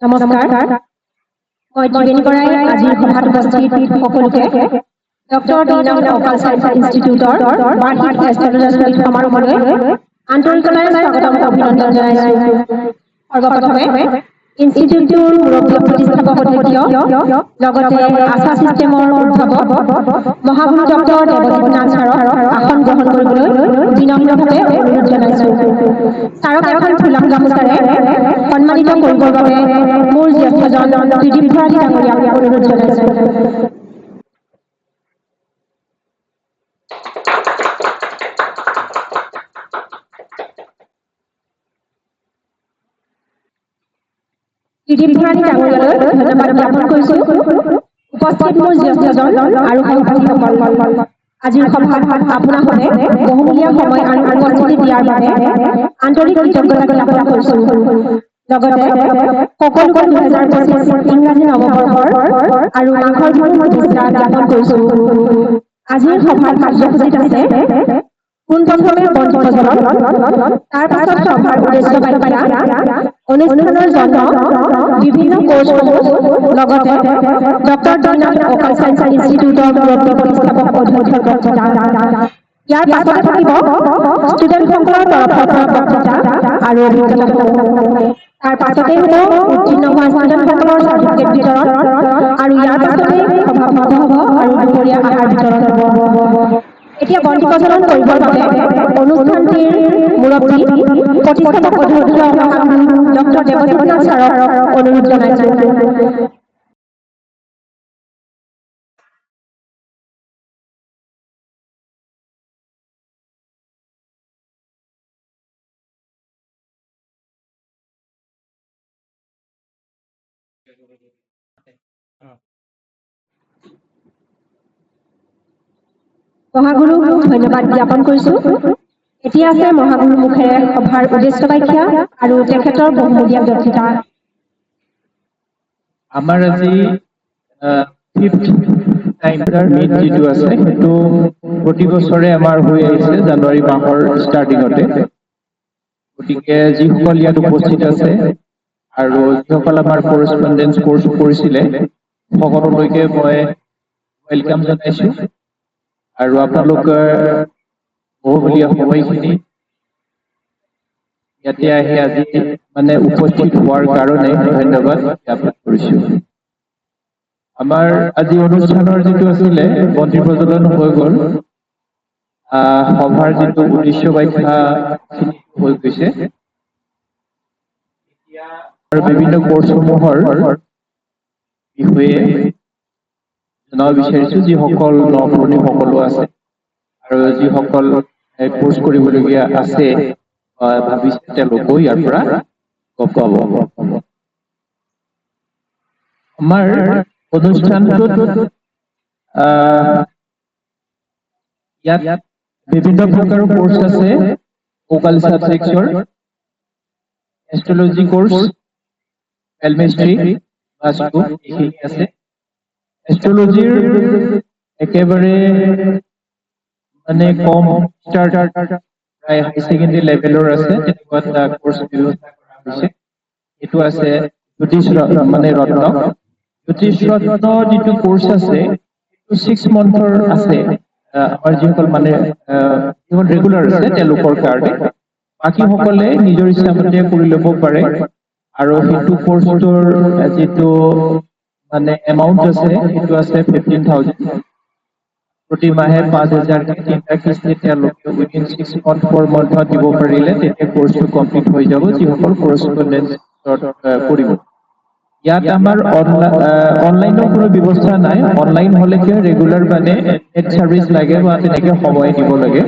নমস্কাৰ, মই ত্ৰিবেণী বৰাই আজিৰ সভাত উপস্থিত সকলোকে ডক্টৰ দীনদয়াল উপাধ্যায় ইনষ্টিটিউটৰ বাৰ্ষিক এষ্ট্ৰলজি সমাৰোহলৈ আন্তৰিকতাৰে স্বাগতম অভিনন্দন জনাইছোঁ। সৰ্বপ্ৰথমে ইনষ্টিটিউটটোৰ মুৰব্বী প্ৰতিষ্ঠাপক অধ্যক্ষ লগতে আশা ছিষ্টেমৰ উদ্ভাৱক মহাগুৰু ডক্টৰ দেৱজিৎ নাথ ছাৰক আসন গ্ৰহণ কৰিবলৈ বিনম্ৰভাৱে অনুৰোধ জনাইছোঁ। ছাৰক এখন ফুলাম গামোচাৰে সন্মানিত কৰিবৰ বাবে মোৰ জ্যেষ্ঠজন ত্ৰিদীপ ভৰালী ডাঙৰীয়াক অনুৰোধ জনাইছোঁ। ত্ৰিদীপ ভৰালী ডাঙৰীয়ালৈ ধন্যবাদ জ্ঞাপন কৰিছোঁ। উপস্থিত মোৰ জ্যেষ্ঠজন আৰু সহপাঠীসকল, আজিৰ সভাত আপোনালোকে বহুমূলীয়া সময় আৰু উপস্থিতি দিয়াৰ বাবে আন্তৰিক কৃতজ্ঞতা জ্ঞাপন কৰিছোঁ। লগতে সকলোকে 2025 ইংৰাজী নৱবৰ্ষৰ আৰু মাঘৰ বিহুৰ শুভেচ্ছা জ্ঞাপন কৰিছোঁ। আজিৰ সভাৰ কাৰ্যসূচীত আছে পোনপ্ৰথমে বন্ধু প্ৰজ্বলন, তাৰ পাছত সভাৰ উদ্দেশ্য ব্যাখ্যা, অনুষ্ঠানৰ জন্ম, বিভিন্ন কোৰ্চসমূহ, লগতে ডক্টৰ দীনদয়াল উপাধ্যায় ইনষ্টিটিউটৰ মুৰব্বী প্ৰতিষ্ঠাপক অধ্যক্ষৰ বক্তৃতা। ইয়াৰ পাছতে থাকিব ষ্টুডেণ্টসকলৰ তৰফৰ পৰা বক্তৃতা আৰু অভিজ্ঞতাসমূহ। তাৰ পাছতেই হ'ব উত্তীৰ্ণ হোৱা ষ্টুডেণ্টসকলৰ চাৰ্টিফিকেট বিতৰণ আৰু ইয়াৰ পাছতেই সভা সমাপ্ত হ'ব আৰু দুপৰীয়া আহাৰ বিতৰণ হ'ব। এতিয়া বন্তি প্ৰজ্বলন কৰিবৰ বাবে অনুষ্ঠানটিৰ মুৰব্বী প্ৰতিষ্ঠাপক অধ্যক্ষ ডক্টৰ দেৱজিৎ নাথ ছাৰক অনুৰোধ জনাইছোঁ। মহাগুৰুক ধন্যবাদ জ্ঞাপন কৰিছোঁ। এতিয়া আছে মহাগুৰুৰ মুখেৰে সভাৰ উদ্দেশ্য ব্যাখ্যা আৰু তেখেতৰ বহুমূলীয়া বক্তৃতা। আমাৰ আজি 5th টাইম মিট যিটো আছে সেইটো প্ৰতি বছৰে আমাৰ হৈ আহিছে জানুৱাৰী মাহৰ ষ্টাৰ্টিঙতে। গতিকে যিসকল ইয়াত উপস্থিত আছে আৰু যিসকল আমাৰ কৰেছপণ্ডেঞ্চ কোৰ্চ কৰিছিলে সকলোলৈকে মই ৱেলকাম জনাইছোঁ। আৰু আপোনালোকৰ বহুমূলীয়া সময়খিনি ইয়াতে আহি আজি মানে উপস্থিত হোৱাৰ কাৰণে ধন্যবাদ জ্ঞাপন কৰিছোঁ। আমাৰ আজি অনুষ্ঠানৰ যিটো আছিলে বন্তি প্ৰজ্বলন হৈ গ'ল, সভাৰ যিটো উদ্দেশ্য ব্যাখ্যা হৈ গৈছে, আৰু বিভিন্ন কোৰ্চসমূহৰ বিষয়ে জনাব বিচাৰিছোঁ যিসকল নপুৰণি সকলো আছে আৰু যিসকল কোৰ্চ কৰিবলগীয়া আছে ভাবিছে তেওঁলোকেও ইয়াৰ পৰা গম পাব। আমাৰ অনুষ্ঠানটোত ইয়াত বিভিন্ন প্ৰকাৰৰ কোৰ্চ আছে। ভোকাল ছাবজেক্টছৰ এষ্ট্ৰলজি কোৰ্চ, কেমিষ্ট্ৰি, বাস্তু এইখিনি আছে। এষ্ট্ৰলজিৰ একেবাৰে মানে কম ষ্টাৰ্টাৰ প্ৰায় হাই ছেকেণ্ডাৰী লেভেলৰ আছে তেনেকুৱা এটা কোৰ্চ ব্যৱস্থা কৰা হৈছে। এইটো আছে জ্যোতিষ মানে ৰত্ন। জ্যোতিষ ৰত্ন যিটো কোৰ্চ আছে সেইটো 6 মান্থৰ আছে। আমাৰ যিসকল মানে যিসকল ৰেগুলাৰ আছে তেওঁলোকৰ কাৰণে, বাকীসকলে নিজৰ ইচ্ছামতে কৰি ল'ব পাৰে। আৰু সেইটো কোৰ্চটোৰ যিটো মানে এমাউণ্ট আছে সেইটো আছে 15,000। প্ৰতি মাহে 5,000কে 3টা কিস্তিত তেওঁলোকে উইদিন 6 মান্থ 4 মান্থত দিব পাৰিলে তেতিয়া কোৰ্চটো কমপ্লিট হৈ যাব যিসকল কৰেছপণ্ডেঞ্চত কৰিব। ইয়াত আমাৰ অনলাইনৰ কোনো ব্যৱস্থা নাই। অনলাইন হ'লে কি ৰেগুলাৰ মানে নেট চাৰ্ভিচ লাগে বা তেনেকৈ সময় দিব লাগে।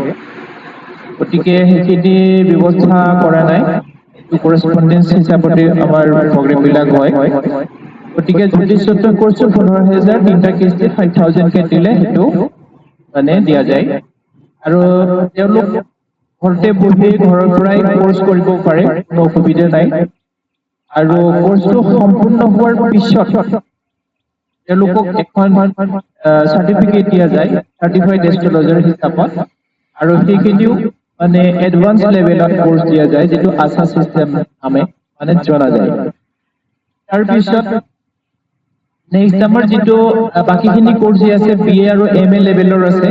গতিকে সেইখিনি ব্যৱস্থা কৰা নাই। এইটো কৰেছপণ্ডেঞ্চ হিচাপতে আমাৰ প্ৰগ্ৰেমবিলাক হয়। গতিকে জ্যোতিষ ৰত্ন কোৰ্চটো 15,000, 3টা কিস্তিত 5,000কে দিলে সেইটো মানে দিয়া যায়। আৰু তেওঁলোক ঘৰতে বহি ঘৰৰ পৰাই কোৰ্চ কৰিব পাৰে, কোনো অসুবিধা নাই। আৰু কোৰ্চটো সম্পূৰ্ণ হোৱাৰ পিছত তেওঁলোকক এখন চাৰ্টিফিকেট দিয়া যায়, চাৰ্টিফাইড এষ্ট্ৰলজাৰ হিচাপত। আৰু সেইখিনিও মানে এডভান্স লেভেলত কোৰ্চ দিয়া যায়, যিটো আশা চিষ্টেম নামে মানে জনা যায়। তাৰপিছত নেক্সট আমাৰ যিটো বাকীখিনি কোৰ্চ যি আছে BA আৰু MA লেভেলৰ আছে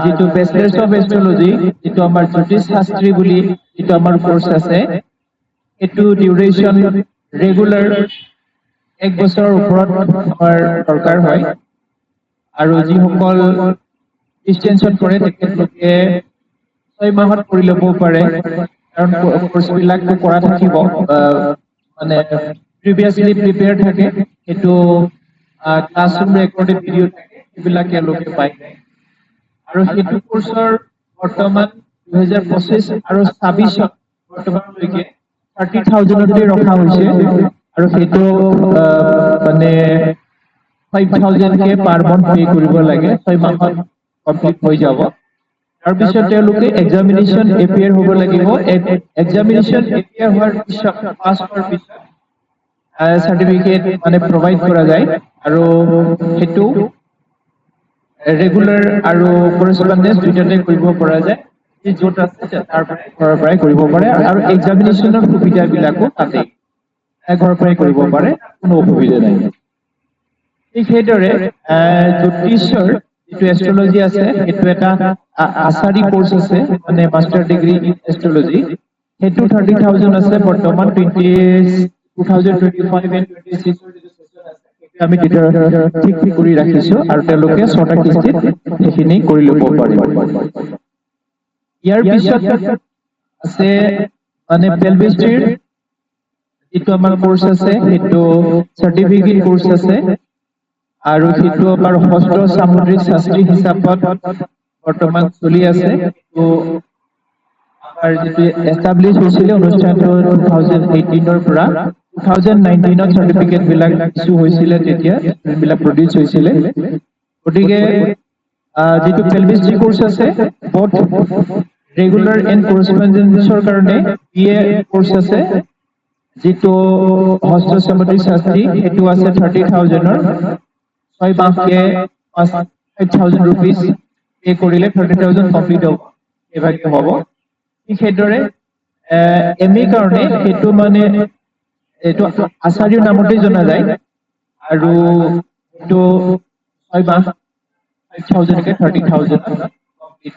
যিটো বেচলাৰ্ছ অফ এষ্ট্ৰলজি যিটো আমাৰ জ্যোতিষ শাস্ত্ৰী বুলি যিটো আমাৰ কোৰ্চ আছে এইটো ডিউৰেশ্যন ৰেগুলাৰ 1 বছৰৰ ওপৰত আমাৰ দৰকাৰ হয় আৰু যিসকল ডিষ্টেন্সত কৰে তেখেতলোকে 6 মাহত কৰি ল'ব পাৰে কাৰণ কোৰ্চবিলাকটো কৰা থাকিব মানে প্ৰিভিয়াছলি প্ৰিপেয়াৰ থাকে সেইটো ক্লাছৰুম ৰেকৰ্ডেড ভিডিঅ' থাকে সেইবিলাক তেওঁলোকে পায় আৰু সেইটো কোৰ্চৰ বৰ্তমান 2025 আৰু 26 বৰ্তমানলৈকে 30,000 ৰখা হৈছে আৰু সেইটো মানে 5,000 কে পাৰ মান্থ পে কৰিব লাগে 6 মাহত কমপ্লিট হৈ যাব তাৰপিছত তেওঁলোকে এক্সামিনেশ্যন এপিয়াৰ হ'ব লাগিব এক্সামিনেশ্যন এপিয়াৰ হোৱাৰ পিছত পাছ হোৱাৰ পিছত চাৰ্টিফিকেট মানে প্ৰভাইড কৰা যায় আৰু সেইটো ৰেগুলাৰ আৰু কৰেছপন্ডেন্স দুইটাতে কৰিব পৰা যায় য'ত আছে তাৰ ঘৰৰ পৰাই কৰিব পাৰে আৰু এক্সামিনেশ্যনৰ সুবিধাবিলাকো তাতে ঘৰৰ পৰাই কৰিব পাৰে কোনো অসুবিধা নাই ঠিক সেইদৰে জ্যোতিষৰ যিটো এষ্ট্ৰলজি আছে সেইটো এটা আচাৰী কোৰ্চ আছে মানে মাষ্টাৰ ডিগ্ৰী ইন এষ্ট্ৰলজি সেইটো 30,000 আছে বৰ্তমান 2025 and 26 আমি ঠিক কৰি ৰাখিছো আৰু তেওঁলোকে 6টা কিস্তিত সেইখিনি কৰি ল'ব পাৰিব ইয়াৰ পিছত আছে মানে পেলভিষ্ট্ৰিৰ যিটো আমাৰ কোৰ্চ আছে সেইটো চাৰ্টিফিকেট কোৰ্চ আছে আৰু সেইটো আমাৰ হস্ত সামুদ্ৰিক শাস্ত্ৰী হিচাপত বৰ্তমান চলি আছে তো আমাৰ যিটো এষ্টাব্লিছ হৈছিলে অনুষ্ঠানটো 2018 ৰ পৰা 2019 ত চাৰ্টিফিকেট বিলাক ইছ্যু হৈছিলে তেতিয়া বিলাক প্ৰডিউস হৈছিলে গতিকে যিটো পেলভিষ্ট্ৰি কোৰ্চ আছে বহুত ৰেগুলাৰ এণ্ড কৰেছপন্ডেন্সৰ কাৰণে BA কোৰ্চ আছে যিটো হস্ত সামুদ্ৰিক শাস্ত্ৰী সেইটো আছে 30,000 ৰ 6 মাহকে 5,000 rupees পে কৰিলে 30,000 কমপ্লিট হ'ব এভাগে হ'ব ঠিক সেইদৰে MA কাৰণে সেইটো মানে এইটো আচাৰ্য নামতে জনা যায় আৰু এইটো 6 মাহ 5,000 কে 30,000 কমপ্লিট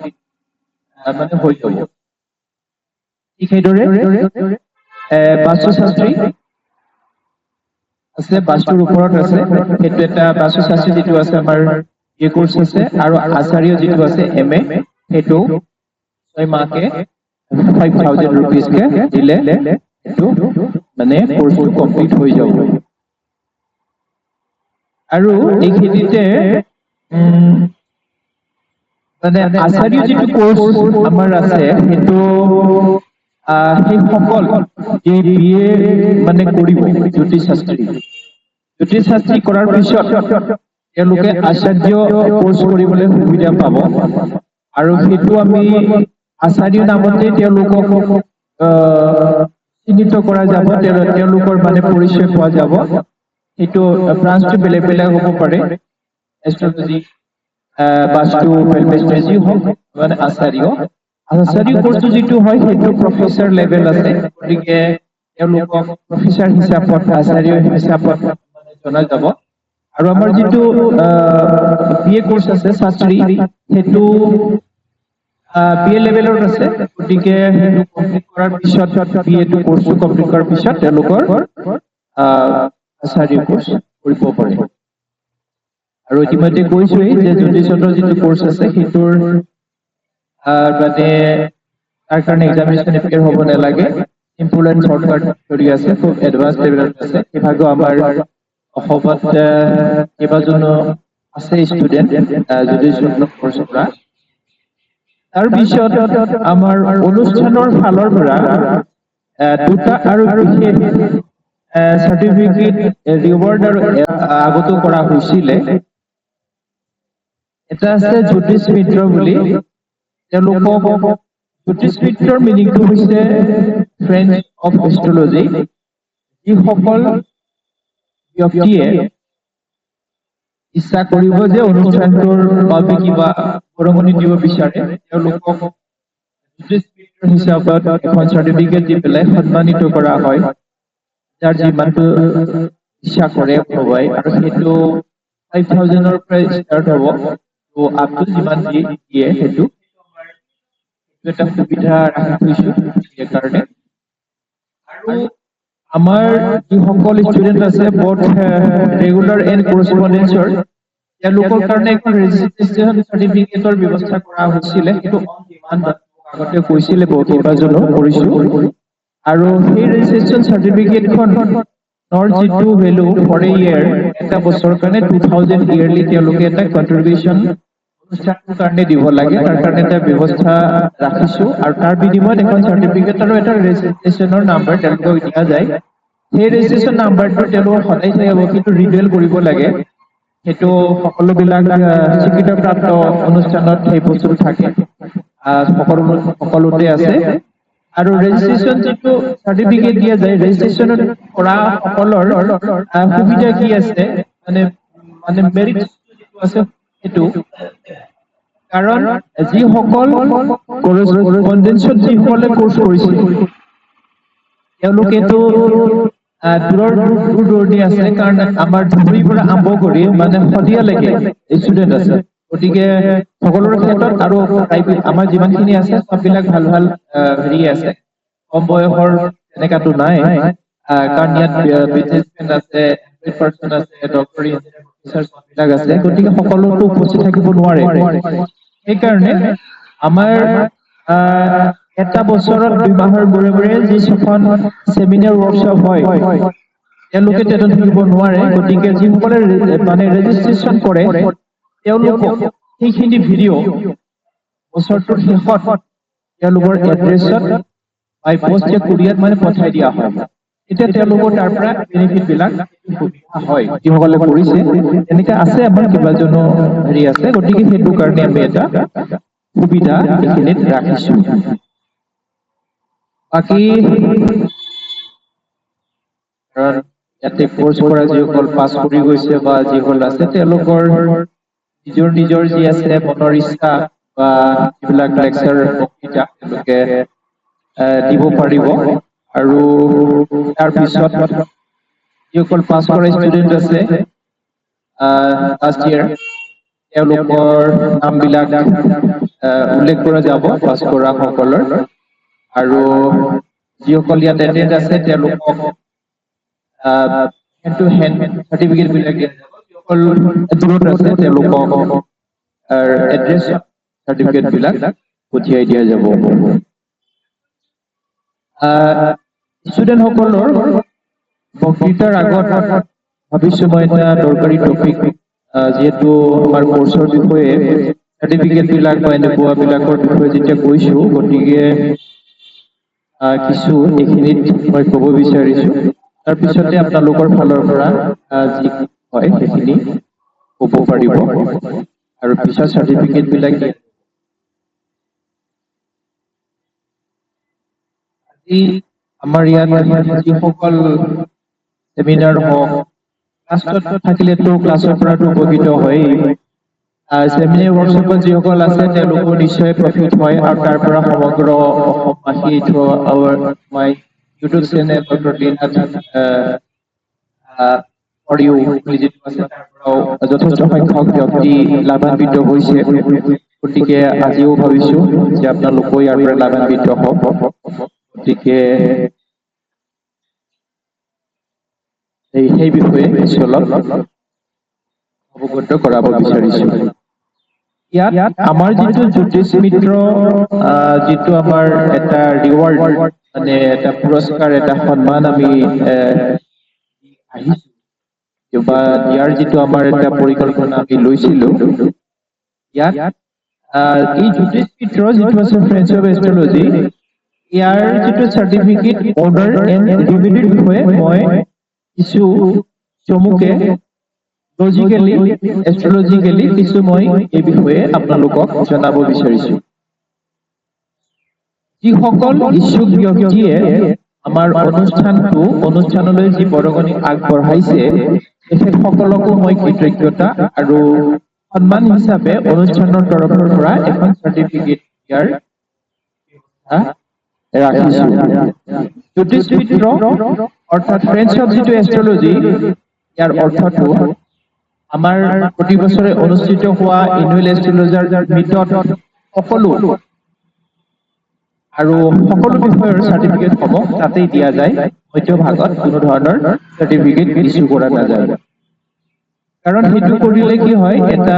মানে হৈ যাব ঠিক সেইদৰে বাস্তু শাস্ত্ৰী আছে বাস্তুৰ ওপৰত আছে সেইটো এটা বাস্তু শাস্ত্ৰী যিটো আছে আমাৰ এই কোৰ্চ আছে আৰু আচাৰ্য যিটো আছে MA সেইটো 6 মাহকে 5,000 rupees কে দিলে সেইটো মানে কোৰ্সটো কমপ্লিট হৈ যাব আৰু এইখিনিতে মানে আচাৰ্য যিটো কোৰ্স আমাৰ আছে সেইটো সেই সকল যে BA মানে কৰিব জ্যোতিষ শাস্ত্ৰী কৰাৰ পিছত তেওঁলোকে আচাৰ্য কোৰ্স কৰিবলৈ সুবিধা পাব আৰু সেইটো আমি আচাৰ্য নামতে তেওঁলোকক চিহ্নিত কৰা যাব তেওঁলোকৰ মানে পৰিচয় পোৱা যাব সেইটো ব্ৰাঞ্চটো বেলেগ বেলেগ হ'ব পাৰে এষ্ট্ৰলজি বাস্তু পেলভিষ্ট্ৰি হওক মানে আচাৰ্য কোৰ্সটো যিটো হয় সেইটো প্ৰফেসৰ লেভেল আছে গতিকে তেওঁলোকক প্ৰফেসৰ হিচাপত আচাৰ্য হিচাপত জনা যাব আৰু আমাৰ যিটো BA কোৰ্স আছে শাস্ত্ৰী সেইটো BA লেভেলৰ আছে গতিকে সেইটো কমপ্লিট কৰাৰ পিছত BA টো কোৰ্সটো কমপ্লিট কৰাৰ পিছত তেওঁলোকৰ আচাৰ্য কোৰ্স কৰিব পাৰে আৰু ইতিমধ্যে কৈছোৱেই যে জ্যোতিষৰ যিটো কোৰ্স আছে সেইটোৰ মানে তাৰ কাৰণে এক্সামিনেশ্যন এপিয়াৰ হ'ব নালাগে চিম্পল এণ্ড শৰ্টকাট কৰি আছে খুব এডভান্স লেভেলত আছে সেইভাগো আমাৰ অসমত কেইবাজনো আছে ষ্টুডেণ্ট জ্যোতিষৰ কোৰ্সৰ পৰা তাৰপিছত আমাৰ অনুষ্ঠানৰ ফালৰ পৰা দুটা আৰু বিশেষ চাৰ্টিফিকেট ৰিৱাৰ্ড আৰু আগতো কৰা হৈছিলে এটা আছে জ্যোতিষ মিত্ৰ বুলি তেওঁলোকক জ্যোতিষ মিত্ৰৰ মিনিংটো হৈছে ফ্ৰেণ্ড অফ এষ্ট্ৰলজি যিসকল ব্যক্তিয়ে ইচ্ছা কৰিব যে অনুষ্ঠানটোৰ বাবে কিবা বৰঙণি দিব বিচাৰে তেওঁলোকক জ্যোতিষ মিত্ৰ হিচাপত এখন চাৰ্টিফিকেট দি পেলাই সন্মানিত কৰা হয় যাৰ যিমানটো ইচ্ছা কৰে ভবাই আৰু সেইটো 5,000 পৰা ষ্টাৰ্ট হ'ব তো আপটো যিমান দিয়ে সেইটো এটা সুবিধা ৰাখি থৈছো সেইকাৰণে আৰু আমাৰ যিসকল ষ্টুডেণ্ট আছে বহুত ৰেগুলাৰ এণ্ড কৰেছপণ্ডেঞ্চৰ তেওঁলোকৰ কাৰণে এখন ৰেজিষ্ট্ৰেশ্যন চাৰ্টিফিকেটৰ ব্যৱস্থা কৰা হৈছিলে সেইটো আগতে কৈছিলে বহুত কেইবাজনো কৰিছো আৰু সেই ৰেজিষ্ট্ৰেশ্যন চাৰ্টিফিকেটখনৰ যিটো ভেলু ফৰ এ ইয়াৰ এটা বছৰৰ কাৰণে 2000 ইয়াৰলি তেওঁলোকে এটা কন্ট্ৰিবিউশ্যন অনুষ্ঠানৰ কাৰণে দিব লাগে তাৰ কাৰণে এটা ব্যৱস্থা ৰাখিছো আৰু তাৰ বিনিময়ত এখন চাৰ্টিফিকেট আৰু এটা ৰেজিষ্ট্ৰেশ্যনৰ নাম্বাৰ তেওঁলোকক দিয়া যায় সেই ৰেজিষ্ট্ৰেশ্যন নাম্বাৰটো তেওঁলোকৰ সদায় থাকিব কিন্তু ৰিনিউৱেল কৰিব লাগে সেইটো সকলোবিলাক স্বীকৃতিপ্ৰাপ্ত অনুষ্ঠানত সেই বস্তুটো থাকে সকলোতে আছে আৰু ৰেজিষ্ট্ৰেশ্যন যিটো চাৰ্টিফিকেট দিয়া যায় ৰেজিষ্ট্ৰেশ্যনত কৰা সকলৰ সুবিধা কি আছে মানে মানে মেৰিট যিটো আছে সেইটো কাৰণ যিসকল কৰেছপণ্ডেঞ্চত যিসকলে কোৰ্চ কৰিছিল তেওঁলোকেতো দূৰ দূৰণি আছে কাৰণ আমাৰ ধুবুৰীৰ পৰা আৰম্ভ কৰি মানে শদিয়ালৈকে ষ্টুডেণ্ট আছে গতিকে সকলোৰে ক্ষেত্ৰত আৰু আমাৰ যিমানখিনি আছে সববিলাক ভাল ভাল হেৰি আছে কম বয়সৰ এনেকাতো নাই কাৰণ ইয়াত বিজনেছমেন আছে পাৰ্চন আছে ডক্টৰ বিলাক আছে গতিকে সকলোতো উপস্থিত থাকিব নোৱাৰে সেইকাৰণে আমাৰ এটা বছৰত 2 মাহৰ মূৰে মূৰে যি ছখন চেমিনাৰ ৱৰ্কশ্বপ হয় তেওঁলোকে তেনে থাকিব নোৱাৰে গতিকে যিসকলে মানে ৰেজিষ্ট্ৰেশ্যন কৰে তেওঁলোকক সেইখিনি ভিডিঅ' বছৰটোৰ শেষত তেওঁলোকৰ এড্ৰেছত বাই পোষ্ট কুৰিয়াৰত মানে পঠাই দিয়া হয় এতিয়া তেওঁলোকৰ তাৰ পৰা বেনিফিট বিলাক হয় যিসকলে কৰিছে এনেকে আছে আমাৰ কেইবাজনো হেৰি আছে গতিকে সেইটো কাৰণে আমি এটা সুবিধা এইখিনিত ৰাখিছো বাকি ইয়াতে কোৰ্চ কৰা যিসকল পাছ কৰি গৈছে বা যিসকল আছে তেওঁলোকৰ নিজৰ নিজৰ যি আছে মনৰ ইচ্ছা বা যিবিলাক লেকচাৰ বক্তৃতা তেওঁলোকে দিব পাৰিব আৰু তাৰ পিছত যিসকল পাছ কৰা ষ্টুডেণ্ট আছে লাষ্ট ইয়াৰ তেওঁলোকৰ নামবিলাক উল্লেখ কৰা যাব পাছ কৰা সকলৰ আৰু যিসকল ইয়াত এটেণ্ড আছে তেওঁলোকক হেণ্ড চাৰ্টিফিকেট বিলাক যিসকল দূৰত আছে তেওঁলোকক এড্ৰেছ চাৰ্টিফিকেট বিলাক পঠিয়াই দিয়া যাব ষ্টুডেণ্ট সকলৰ বক্তৃতাৰ আগত ভাবিছো মই এটা দৰকাৰী টপিক যিহেতু আমাৰ কোৰ্চৰ বিষয়ে চাৰ্টিফিকেট বিলাক বা এনেকুৱা বিলাকৰ বিষয়ে যেতিয়া কৈছো গতিকে কিছু এইখিনিত মই ক'ব বিচাৰিছো তাৰপিছতে আপোনালোকৰ ফালৰ পৰা যি হয় সেইখিনি ক'ব পাৰিব আৰু পিছত চাৰ্টিফিকেট বিলাক আজি আমাৰ ইয়াত যিসকল সেমিনাৰ হওক ক্লাছত থাকিলেতো ক্লাছৰ পৰাতো উপকৃত হয়েই সেমিনাৰ ৱৰ্কশ্বপত যিসকল আছে তেওঁলোকৰ নিশ্চয় প্ৰফিট হয় আৰু তাৰ পৰা সমগ্ৰ অসমবাসী my YouTube channel doctor Dinanath audio' যিটো আছে তাৰ পৰাও যথেষ্ট সংখ্যক ব্যক্তি লাভান্বিত হৈছে গতিকে আজিও ভাবিছো যে আপোনালোকো ইয়াৰ পৰা লাভান্বিত হওক গতিকে সেই বিষয়ে অলপ অৱগত কৰাব বিচাৰিছো ইয়াত আমাৰ যিটো জ্যোতিষ মিত্ৰ যিটো আমাৰ এটা ৰিৱাৰ্ড মানে এটা পুৰস্কাৰ এটা সন্মান আমি আহিছো বা ইয়াৰ যিটো আমাৰ এটা পৰিকল্পনা আমি লৈছিলো ইয়াত এই জ্যোতিষ মিত্ৰ যিটো আছে ফ্ৰেণ্ডছ অফ এষ্ট্ৰলজি ইয়াৰ যিটো চাৰ্টিফিকেট অৰ্ডাৰ এণ্ড ৰিভিডিৰ বিষয়ে মই কিছু চমুকে লজিকেলি এষ্ট্ৰলজিকেলি কিছু মই এই বিষয়ে আপোনালোকক জনাব বিচাৰিছো যিসকল ইচ্ছুক ব্যক্তিয়ে আমাৰ অনুষ্ঠানলৈ যি বৰঙণি আগবঢ়াইছে তেখেতসকলকো মই কৃতজ্ঞতা আৰু সন্মান হিচাপে অনুষ্ঠানৰ তৰফৰ পৰা এখন চাৰ্টিফিকেট দিয়াৰ ৰাখিছো। জ্যোতিষবিদ্ৰ অৰ্থাৎ ফ্ৰেঞ্চ অফ যিটো এষ্ট্ৰলজি, ইয়াৰ অৰ্থটো আমাৰ প্ৰতি বছৰে অনুষ্ঠিত হোৱা এনুৱেল এষ্ট্ৰলজাৰ মিটত সকলো আৰু সকলো বিষয়ৰ চাৰ্টিফিকেট সমূহ তাতেই দিয়া যায়। মধ্যভাগত কোনো ধৰণৰ চাৰ্টিফিকেট ইছ্যু কৰা নাযায়। কাৰণ সেইটো কৰিলে কি হয়, এটা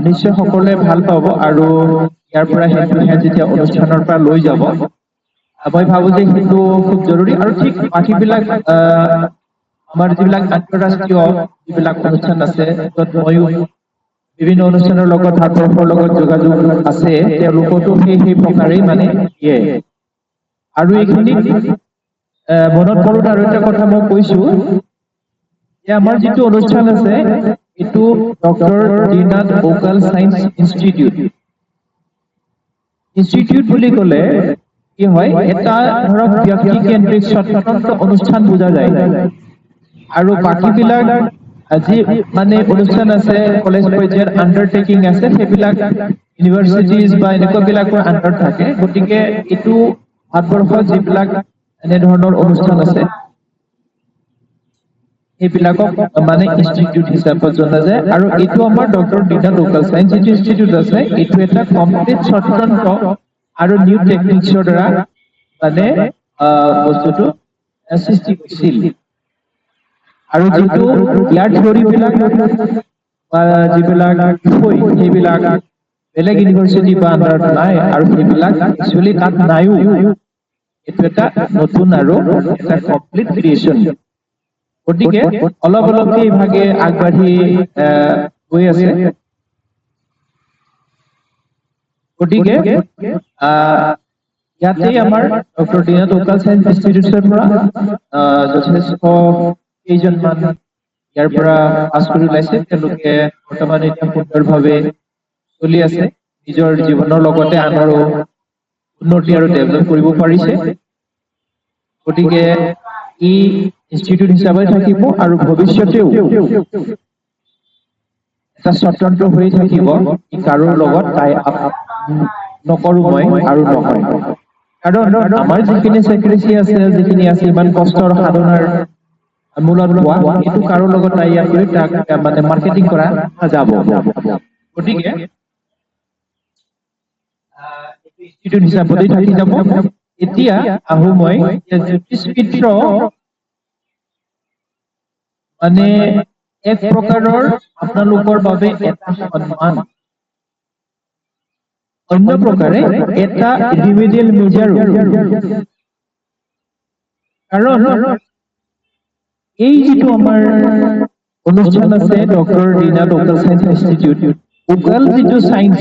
নিশ্চয় সকলোৱে ভাল পাব আৰু ইয়াৰ পৰা সেইটো যেতিয়া অনুষ্ঠানৰ পৰা লৈ যাব, মই ভাবো যে সেইটো খুব জৰুৰী। আৰু ঠিক বাকীবিলাক আমাৰ যিবিলাক আন্তঃৰাষ্ট্ৰীয় যিবিলাক অনুষ্ঠান আছে, য'ত ময়ো বিভিন্ন অনুষ্ঠানৰ লগত ভাৰতবৰ্ষৰ লগত যোগাযোগ আছে, তেওঁলোকতো সেই প্ৰকাৰেই মানে দিয়ে। আৰু এইখিনি মনত পৰোঁ আৰু এটা কথা মই কৈছো যে আমাৰ যিটো অনুষ্ঠান আছে, এইটো doctor Dinanath vocal science institute বুলি ক'লে কি হয়, এটা ধৰক ব্যক্তি কেন্দ্ৰিক স্বতন্ত্ৰ অনুষ্ঠান বুজা যায়। আৰু বাকীবিলাক যি মানে অনুষ্ঠান আছে, কলেজ পৰ্যায়ৰ আণ্ডাৰটেকিং আছে, সেইবিলাক ইউনিভাৰ্চিটিজ বা এনেকুৱাবিলাকৰ আণ্ডাৰত থাকে। গতিকে এইটো ভাৰতবৰ্ষত যিবিলাক এনেধৰণৰ অনুষ্ঠান আছে, সেইবিলাকক মানে ইনষ্টিটিউট হিচাপত জনা যায়। আৰু এইটো আমাৰ ডক্টৰ দীনাথ ভোকাল চায়েন্স যিটো ইনষ্টিটিউট আছে, এইটো এটা কমপ্লিট স্বতন্ত্ৰ আৰু নিউ টেকনিক্সৰ দ্বাৰা মানে বস্তুটো সৃষ্টি হৈছিল। আৰু যিটো ইয়াৰ থিয়ৰীবিলাক বা যিবিলাক বিষয়, সেইবিলাক বেলেগ ইউনিভাৰ্চিটি বা আণ্ডাৰত নাই, আৰু সেইবিলাক একচুৱেলি তাত নাইও। এইটো এটা নতুন আৰু এটা কমপ্লিট ক্ৰিয়েশ্যন। গতিকে অলপ অলপকে ইভাগে আগবাঢ়ি গৈ আছে। গতিকে ইয়াতেই আমাৰ ডক্টৰ দীনাথ ভোকাল চায়েন্স ইনষ্টিটিউটৰ পৰা যথেষ্ট কেইজনমান ইয়াৰ পৰা পাছ কৰি ওলাইছে। তেওঁলোকে বৰ্তমান এতিয়া সুন্দৰভাৱে চলি আছে, নিজৰ জীৱনৰ লগতে আনৰো উন্নতি আৰু ডেভেলপ কৰিব পাৰিছে। গতিকে ই ইনষ্টিটিউট হিচাপে থাকিব আৰু ভৱিষ্যতেও এটা স্বতন্ত্ৰ হৈ থাকিব। ই কাৰো লগত নকৰো মই আৰু নহয়। কাৰণ আমাৰ যিখিনি চেক্ৰেচি আছে, যিখিনি আছে ইমান কষ্টৰ সাধনাৰ মূলত পোৱা, এইটো কাৰো লগত নাই ইয়াকৈ তাক মানে মাৰ্কেটিং কৰা নাযাব। গতিকে ইনষ্টিটিউট হিচাপতেই থাকি যাব। এতিয়া আহো মই জ্যোতিষবিদ্ৰ মানে এক প্ৰকাৰৰ আপোনালোকৰ বাবে এটা সন্মান, অন্য প্ৰকাৰে এটা ৰিমেডিয়েল মেজাৰো। কাৰণ এই যিটো আমাৰ অনুষ্ঠান আছে doctor Dinanath vocal science institute, vocal যিটো চায়েন্স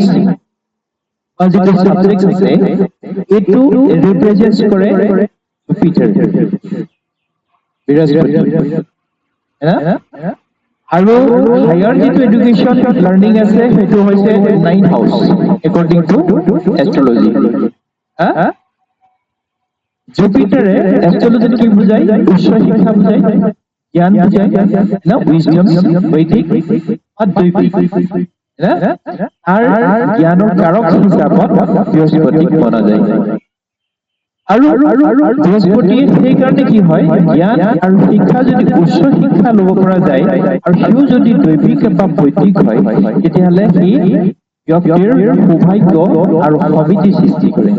বা যিটো সাবজেক্ট আছে, এইটো ৰিপ্ৰেজেন্ট কৰে জুপিটাৰ, বৃহস্পতি। আৰু হায়াৰ যিটো এডুকেশ্যন লাৰ্নিং আছে, সেইটো হৈছে 9th house according to astrology. জুপিটাৰে এষ্ট্ৰলজিত কি বুজায়? উচ্চ শিক্ষা বুজায়, জ্ঞান বুজায়, উইজডম, বৈদিক অদ্বৈতিক। তাৰ জ্ঞানৰ কাৰক হিচাপত বৃহস্পতিক মনা যায়। আৰু বৃহস্পতি সেইকাৰণে কি হয়, জ্ঞান আৰু শিক্ষা যদি উচ্চ শিক্ষা ল'ব পৰা যায় আৰু সিও যদি দৈবিক বা বৈদিক হয়, তেতিয়াহ'লে সি ব্যক্তিৰ সৌভাগ্য আৰু সমৃদ্ধি সৃষ্টি কৰে।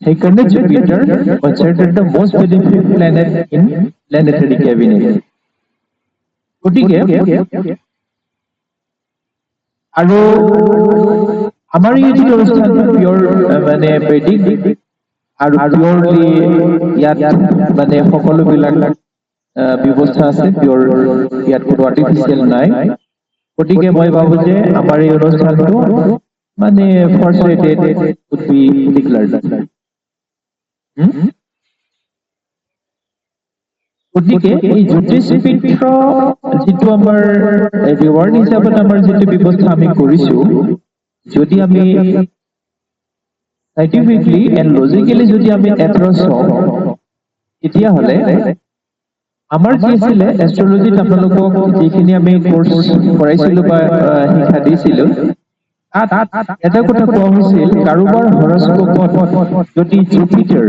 সেইকাৰণে Jupiter considered the most benefit planet in planetary cabinet. গতিকে আৰু আমাৰ এই যিটো অনুষ্ঠানটো পিয়ৰ মানে বৈদিক আৰু পিয়ৰলি ইয়াত মানে সকলোবিলাক ব্যৱস্থা আছে, পিয়ৰ, ইয়াত কোনো আৰ্টিফিচিয়েল নাই। গতিকে মই ভাবো যে আমাৰ এই অনুষ্ঠানটো মানে first rated would be declared. গতিকে এই জ্যোতিষবিদ্ৰ যিটো আমাৰ ৰিৱাৰ্ড হিচাপত আমাৰ যিটো ব্যৱস্থা আমি কৰিছো, যদি আমি সাইন্টিফিকলি এণ্ড লজিকেলি যদি আমি এপ্ৰচ হওঁ, তেতিয়াহ'লে আমাৰ যি আছিলে এষ্ট্ৰলজিত আপোনালোকক যিখিনি আমি কোৰ্চ কৰাইছিলো বা শিক্ষা দিছিলো, এটা কথা কোৱা হৈছিল কাৰোবাৰ হৰস্কোপত যদি জুপিটাৰ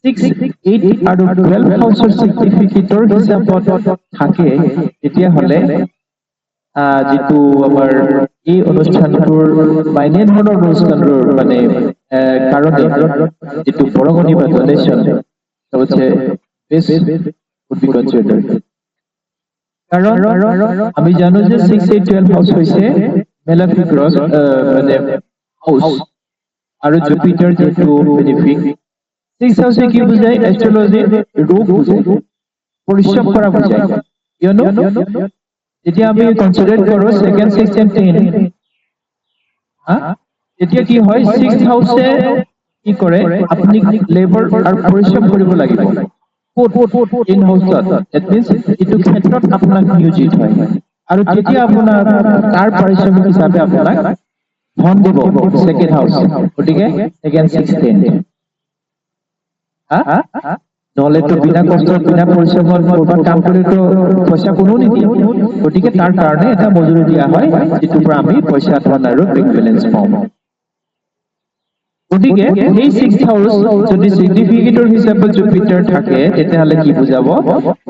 6, 8 আৰু 12 হাউচৰ চিগনিফিকেটৰ হিচাপত থাকে তেতিয়াহ'লে যিটো আমাৰ এই অনুষ্ঠানটোৰ বা এনেধৰণৰ অনুষ্ঠানটোৰ মানে কাৰণে যিটো বৰঙণি বা ডনেশ্যন হচ্ছে বেষ্ট would be considered. কাৰণ আমি জানো যে 6, 8, 12 হাউচ হৈছে মেলাফিক মানে হাউচ আৰু জুপিটাৰ যিটো বেনিফিক 6 হাউচে কি বুজায় এষ্ট্ৰলজি ৰোগ বুজায় পৰিশ্ৰম কৰা বুজায় কিয়নো যেতিয়া আমি কনসিডাৰ কৰো 2nd, 6th and 10 তেতিয়া কি হয় 6th হাউসে কি কৰে আপুনি লেবাৰ আৰু পৰিশ্ৰম কৰিব লাগিব ইন হাউসত দ্যাট মিন্স ইটো ক্ষেত্ৰত আপোনাক নিয়োজিত হয় আৰু তেতিয়া আপোনাৰ তাৰ পাৰিশ্ৰমিক হিচাপে আপোনাক ধন দিব 2nd হাউস গতিকে 2nd, 6th, 10 নহলে তো বিনা কষ্ট বিনা পৰিশ্ৰমত কৰবাত কাম কৰি তো পইচা কোনো নিদিয়ে গতিকে তাৰ কাৰণে এটা মজুৰি দিয়া হয় যিটোৰ পৰা আমি পইচা ধন আৰু বেংক বেলেঞ্চ পাওঁ গতিকে এই 6th হাউস যদি সিগনিফিকেটৰ হিচাপে জুপিটাৰ থাকে তেতিয়াহ'লে কি বুজাব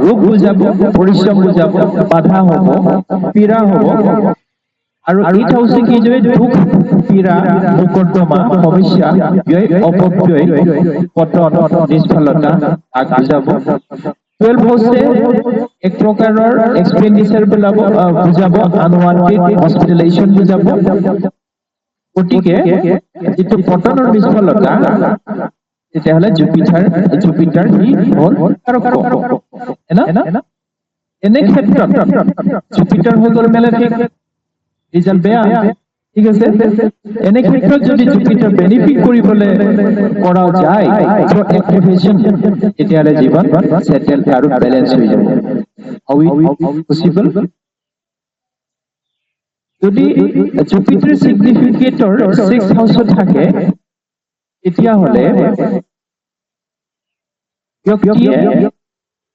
ৰোগ বুজাব পৰিশ্ৰম বুজাব বাধা হ'ব পীড়া হ'ব আৰু 8th হাউসে কি যে দুখ পীড়া মোকদ্দমা সমস্যা ব্যয় অপব্যয় পতন নিষ্ফলতা আগ বুজাব 12 হাউসে এক প্ৰকাৰৰ এক্সপেন্ডিচাৰ বুজাব আনৱান্টেড হস্পিটেলাইজেশন বুজাব গতিকে যিটো পতনৰ নিষ্ফলতা তেতিয়াহ'লে জুপিটাৰ হি হ'ল কাৰক এনে ক্ষেত্ৰত জুপিটাৰ হৈ গ'ল মেলেফিক ৰিজাল্ট বেয়া ঠিক আছে এনে ক্ষেত্ৰত যদি জুপিটাৰ বেনিফিট কৰিবলৈ কৰা যায় ফৰ এক্টিভেশন তেতিয়াহ'লে জীৱন সেটেল আৰু বেলেন্স হৈ যাব হাউ ইট পসিবল যদি জুপিটাৰ সিগনিফিকেটৰ 6th হাউসত থাকে তেতিয়াহ'লে ব্যক্তিয়ে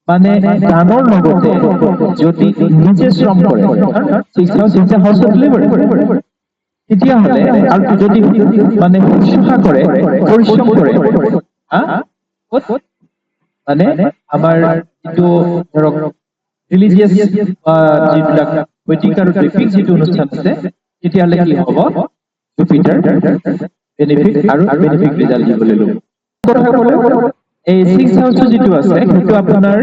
মানে দানৰ লগতে যদি নিজে শ্ৰম কৰে 6th house is house of labour তেতিয়াহ'লে আৰু যদি মানে শুশ্ৰূষা কৰে পৰিশ্ৰম কৰে মানে আমাৰ যিটো ধৰক ৰিলিজিয়াছ যিবিলাক বৈদিক আৰু দৈবিক যিটো অনুষ্ঠান আছে তেতিয়াহ'লে কি হ'ব জুপিটাৰ বেনিফিট আৰু বেনিফিট ৰিজাল্ট দিবলৈ ল'ব এই 6th হাউসটো যিটো আছে সেইটো আপোনাৰ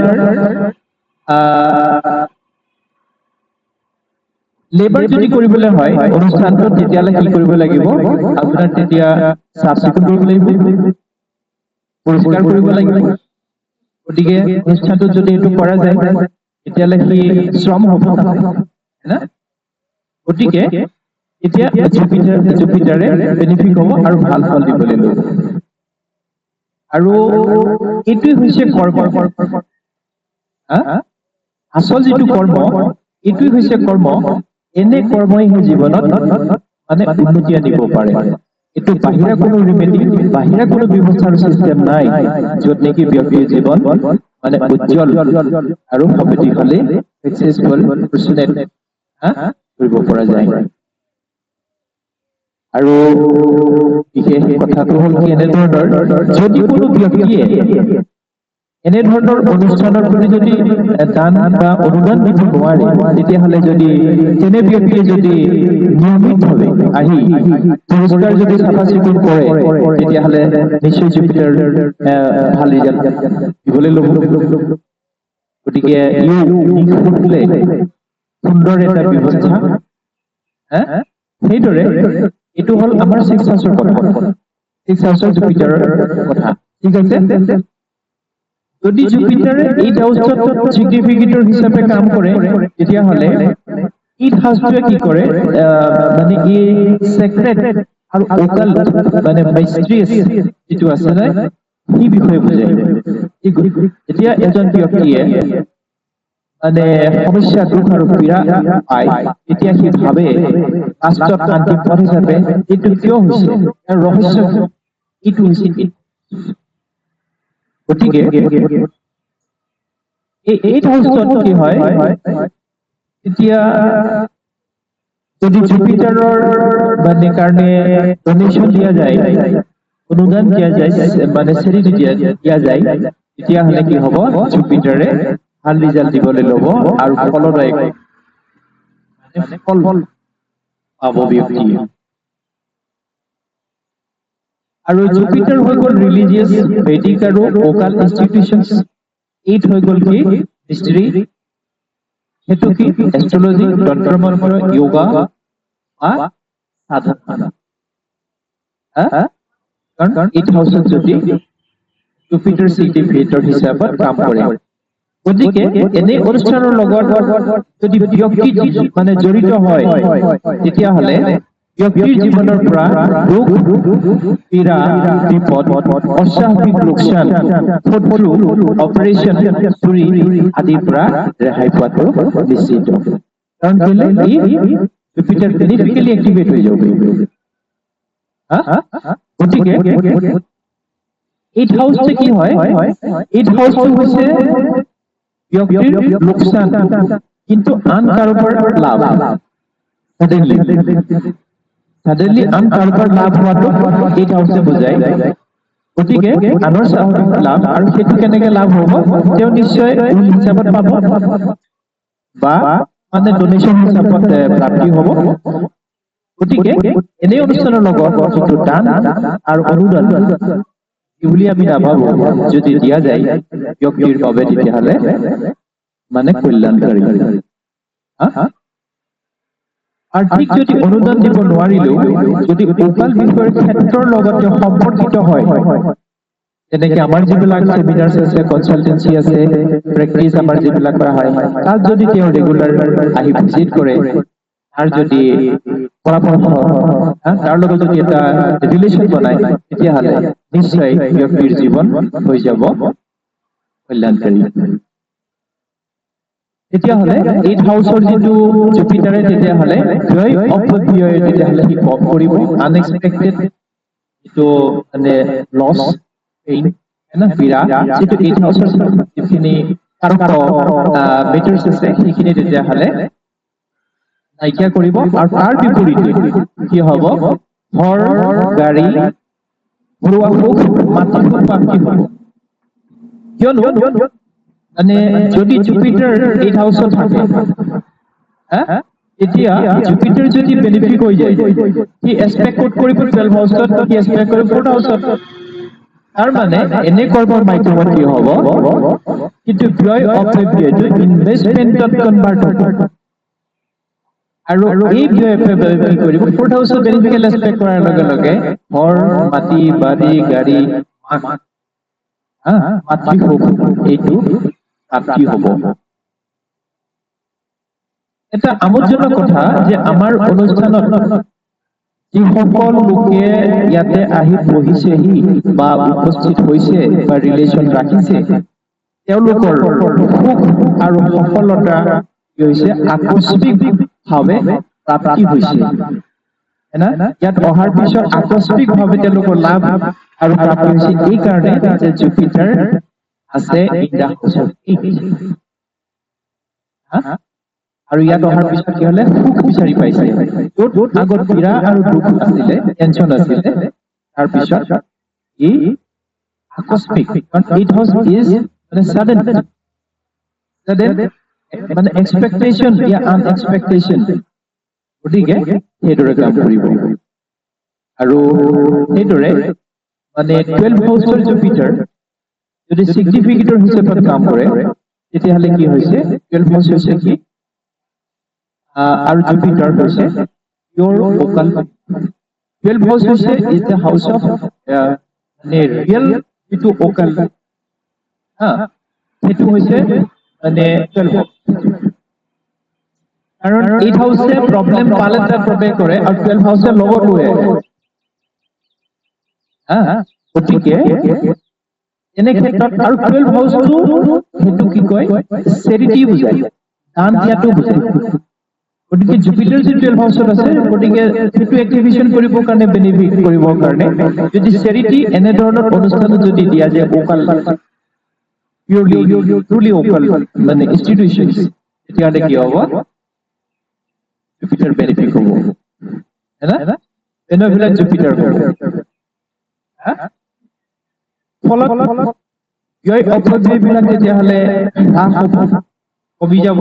লেবাৰ যদি কৰিবলৈ হয় অনুষ্ঠানটো তেতিয়াহ'লে কি কৰিব লাগিব আপোনাৰ তেতিয়া চাফ চিকুণ কৰিব লাগিব পৰিষ্কাৰ কৰিব লাগিব গতিকে অনুষ্ঠানটো যদি এইটো কৰা যায় তেতিয়াহ'লে সি শ্ৰম হ'ব না গতিকে এতিয়া জুপিটাৰে বেনিফিট হ'ব আৰু ভাল ফল দিবলৈ ল'ব আৰু এইটোৱে হৈছে কৰ্ম আচল যিটো কৰ্ম এইটোৱে হৈছে কৰ্ম এনে কৰ্মই জীৱনত মানে উন্নতি আনিব পাৰে এইটো বাহিৰা কোনো ৰিমেডি বাহিৰা কোনো ব্যৱস্থাৰ চিষ্টেম নাই য'ত নেকি ব্যক্তিৰ জীৱন মানে উজ্জ্বল আৰু সমৃদ্ধিশালী সাকসেসফুল পাৰ্চনেট কৰিব পৰা যায় আৰু বিশেষ কথাটো হ'ল কি এনেধৰণৰ যদি কোনো ব্যক্তিয়ে এনেধৰণৰ অনুষ্ঠানৰ প্ৰতি যদি দান বা অনুদান দিব নোৱাৰে তেতিয়াহ'লে যদি তেনে ব্যক্তিয়ে যদি নিয়মিতভাৱে আহি পৰিষ্কাৰ যদি চাফা চিকুণ কৰে তেতিয়াহ'লে নিশ্চয় জুপিটাৰ ভাল ৰিজাল্ট দিবলৈ ল'ব গতিকে সুন্দৰ এটা ব্যৱস্থা সেইদৰে এইটো হ'ল আমাৰ 6th হাউসৰ কথা 6th হাউসৰ জুপিটাৰৰ কথা ঠিক আছে যদি জুপিটাৰে 8th হাউসত সিগনিফিকেটৰ হিচাপে কাম কৰে তেতিয়াহ'লে 8th হাউসটোৱে কি কৰে মানে এই সেক্ৰেট আৰু অকাল্ট মানে মাইষ্ট্ৰিয়াছ যিটো আছে না এই বিষয়ে বুজায় এতিয়া এজন ব্যক্তিয়ে মানে সমস্যা দুখ আৰু পীড়া পায় তেতিয়া সি ভাবে লাষ্টত শান্তি পথ হিচাপে এইটো কিয় হৈছে আৰু ৰহস্য এইটো হৈছে গতিকে এই 8th হাউসত কি হয় এতিয়া যদি জুপিটাৰৰ মানে কাৰণে ডোনেশ্যন দিয়া যায়, অনুদান দিয়া যায়, মানে চেৰিটি দিয়া যায়, তেতিয়াহ'লে কি হ'ব, জুপিটাৰে ভাল ৰিজাল্ট দিবলৈ ল'ব আৰু ফলদায়ক মানে ফল পাব ব্যক্তিয়ে। আৰু জুপিটাৰ হৈ গ'ল ৰিলিজিয়াছ, ভেদিক আৰু ওকাল ইনষ্টিটিউচনছ। 8 হৈ গ'ল কি হিষ্ট্ৰী, সেইটো কি এষ্ট্ৰলজি, তন্ত্ৰ মন্ত্ৰ, য়োগা বা সাধনা। কাৰণ 8 হাউচত যদি জুপিটাৰ চিগনিফিকেটৰ হিচাপত কাম কৰে, গতিকে এনে অনুষ্ঠানৰ লগত যদি ব্যক্তি মানে জড়িত হয়, তেতিয়াহ'লে ব্যক্তিৰ জীৱনৰ পৰা ৰোগ, পীড়া, বিপদ, অস্বাভাৱিক লোকচান, শত্ৰু, অপাৰেশ্যন, চুৰি আদিৰ পৰা ৰেহাই পোৱাটো নিশ্চিত। কাৰণ কেলে ই জুপিটাৰ বেনিফিকেলি এক্টিভেট হৈ যাব। গতিকে 8 হাউচটো কি হয়, 8 হাউচটো হৈছে ব্যক্তিৰ লোকচান কিন্তু আন কাৰোবাৰ লাভ। সাডেনলি আন কাৰোবাৰ লাভ হোৱাটো 8 হাউচে বুজায়। গতিকে আনৰ স্বাভাৱিক লাভ, আৰু সেইটো কেনেকে লাভ হ'ব, তেওঁ নিশ্চয় হিচাপত পাব বা মানে ডোনেশ্যন হিচাপত প্ৰাপ্তি হ'ব। গতিকে এনে অনুষ্ঠানৰ লগত যিটো দান আৰু অনুদান বুলি আমি নাভাবো, যদি দিয়া যায় ব্যক্তিৰ বাবে, তেতিয়াহ'লে মানে কল্যাণকাৰী। আৰু ঠিক যদি অনুদান দিব নোৱাৰিলেও, যদি ওকাল বিষয়ৰ ক্ষেত্ৰৰ লগত সম্পৰ্কিত হয়, যেনেকে আমাৰ যিবিলাক চেমিনাৰ আছে, কনচালটেন্সি আছে, প্ৰেক্টিচ আমাৰ যিবিলাক কৰা হয়, তাত যদি তেওঁ ৰেগুলাৰ আহি ভিজিট কৰে, আৰু যদি পৰামৰ্শ তাৰ লগত যদি এটা ৰিলেশ্যন বনায়, তেতিয়াহ'লে নিশ্চয় ব্যক্তিৰ জীৱন হৈ যাব কল্যাণকাৰী। তেতিয়াহ'লে 8 হাউচৰ যিটো জুপিটাৰে তেতিয়াহ'লে ব্যয় অপব্যয় তেতিয়াহ'লে সি কম কৰিব, আনএক্সপেক্টেড যিটো মানে লছ, পেইন, পীড়া, যিটো 8 হাউচৰ যিখিনি কাৰক মেটাৰ্ছ আছে, সেইখিনি তেতিয়াহ'লে নাইকিয়া কৰিব। আৰু তাৰ বিপৰীতে কি হ'ব, ঘৰ, গাড়ী, ঘৰুৱা সুখ, মাটি সুখ প্ৰাপ্তি হ'ব। কিয়নো মানে যদি জুপিটাৰ 8 হাউচত থাকে, এতিয়া জুপিটাৰ যদি বেনিফিট হৈ যায়, সি এক্সপেক্ট ক'ত কৰিব 12 হাউচত, সি এক্সপেক্ট কৰিব 4th হাউচত। তাৰ মানে এনে কৰ্মৰ মাধ্যমত কি হ'ব, কিন্তু ব্যয় অপব্যয়টো ইনভেষ্টমেণ্টত কনভাৰ্ট হ'ব। আৰু এই ব্যয় কি কৰিব, 4th হাউচত বেনিফিকেল এক্সপেক্ট কৰাৰ লগে লগে ঘৰ, মাটি, বাৰী, গাড়ী, মাতৃ সুখ, এইটো প্ৰাপ্তি হ'ব। এটা আমোদজনক কথা যে আমাৰ অনুষ্ঠানত যিসকল লোকে ইয়াতে আহি বহিছেহি বা উপস্থিত হৈছে বা ৰিলেশ্যন ৰাখিছে, তেওঁলোকৰ সুখ আৰু সফলতা কি হৈছে, আকস্মিকভাৱে প্ৰাপ্তি হৈছে। ইয়াত অহাৰ পিছত আকস্মিকভাৱে তেওঁলোকৰ লাভ আৰু প্ৰাপ্তি হৈছে, এই কাৰণে যে জুপিটাৰ আছে ইন দা হাউচত। আৰু ইয়াত অহাৰ পিছত কি হ'লে, সুখ বিচাৰি পাইছে। য'ত আগত পীড়া আৰু দুখ আছিলে, টেনচন আছিলে, তাৰ পিছত ই আকস্মিক, কাৰণ 8 হাউচ ইজ মানে সাডেন মানে এক্সপেক্টেশ্যন ইয়া আনএক্সপেক্টেশ্যন। গতিকে সেইদৰে কাম কৰিব। আৰু সেইদৰে মানে 12 হাউচৰ জুপিটাৰ যদি চিগনিফিকেটৰ হিচাপত কাম কৰে, তেতিয়াহ'লে কি হৈছে, 12 হাউচ হৈছে কি, আৰু জুপিটাৰ হৈছে পিয়ৰ ওকাল। 12 হাউচ হৈছে ইজ দ্য হাউচ অফ মানে ৰিয়েল যিটো ওকাল, সেইটো হৈছে মানে 12 হাউচ। কাৰণ 8 হাউচে প্ৰব্লেম পালে তাক প্ৰবেশ কৰে, আৰু 12 হাউচে লগত লৈ আহে। গতিকে এনে ক্ষেত্ৰত, আৰু 12 হাউচটো সেইটো কি কয়, চেৰিটি বুজায়, দান দিয়াটো বুজায়। গতিকে জুপিটাৰ যদি 12 হাউচত আছে, গতিকে সেইটো এক্টিভেশ্যন কৰিবৰ কাৰণে, বেনিফিট কৰিবৰ কাৰণে যদি চেৰিটি এনেধৰণৰ অনুষ্ঠানত যদি দিয়া যায়, ওকাল পিয়ৰলি ট্ৰুলি ওকাল মানে ইনষ্টিটিউচন, তেতিয়াহ'লে কি হ'ব, জুপিটাৰ বেনিফিক হ'ব হয়না এনেবিলাক জুপিটাৰ হ'ব ফলত ব্যয় অপব্যয়বিলাক তেতিয়াহ'লে হ্ৰাস হ'ব কমি যাব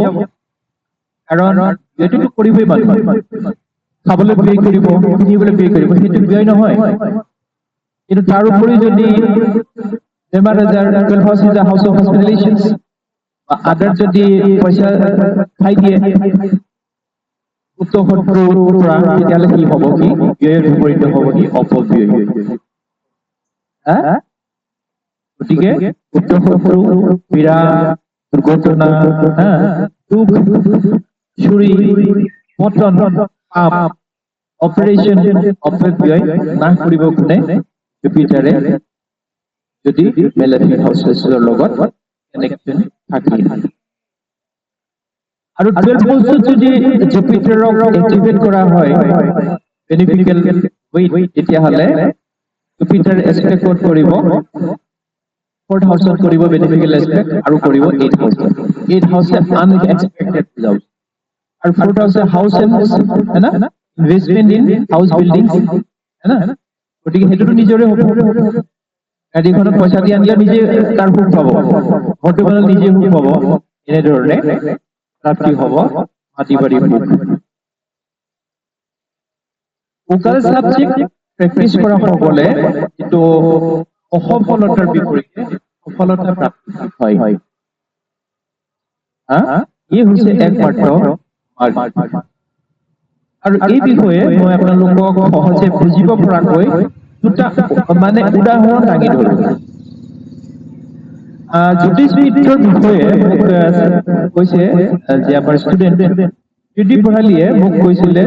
কাৰণ ব্যয়টোতো কৰিবই মানুহ খাবলৈ ব্যয় কৰিব কিনিবলৈ ব্যয় কৰিব সেইটো ব্যয় নহয় কিন্তু তাৰ উপৰি যদি বেমাৰ আজাৰ 12 house is a house of hospitalisations বা আদাৰ যদি পইচা খাই দিয়ে উক্ত শত্ৰুৰ পৰা তেতিয়াহ'লে কি হ'ব কি ব্যয়ৰ বিপৰীত হ'ব কি অপব্যয় গতিকে উক্ত শত্ৰু পীড়া দুৰ্ঘটনা দুখ চুৰি পতন পাপ অপাৰেশ্যন অপব্যয় নাশ কৰিব কোনে জুপিটাৰে যদি মেলেফিক হাউচেছৰ লগত কানেকশ্যন থাকে আৰু 12 হাউচত যদি জুপিটাৰক এক্টিভেট কৰা হয় বেনিফিকেল ৱেইট তেতিয়াহ'লে জুপিটাৰ এস্পেক্ট কৰিব 4th হাউচত কৰিব বেনিফিকেল এস্পেক্ট আৰু কৰিব 8th হাউচত 8th হাউচে আনএক্সপেক্টেড ৰিজাল্ট আৰু 4th হাউচে হাউচ এণ্ড है ना ইনভেষ্টমেন্ট ইন হাউচ বিল্ডিংছ है ना গতিকে হেতুটো নিজৰে হ'ব গাড়ীখনত পইচা দি আনিলে নিজে তাৰ সুখ পাব ঘৰটো বনালে নিজে সুখ পাব এনেধৰণে প্ৰাপ্তি হ'ব মাটি বাৰী সুখ উকাল সাবজেক্ট প্ৰেক্টিছ কৰা সকলে এইটো অসফলতাৰ বিপৰীতে সফলতা প্ৰাপ্তি হয় এই হৈছে একমাত্ৰ মাৰ্গ আৰু এই বিষয়ে মই আপোনালোকক সহজে বুজিব পৰাকৈ দুটা মানে উদাহৰণ দাঙি ধৰো জ্যোতিষ মিত্ৰৰ বিষয়ে কৈছে যে আমাৰ ষ্টুডেণ্ট যদি ভৰালীয়ে মোক কৈছিলে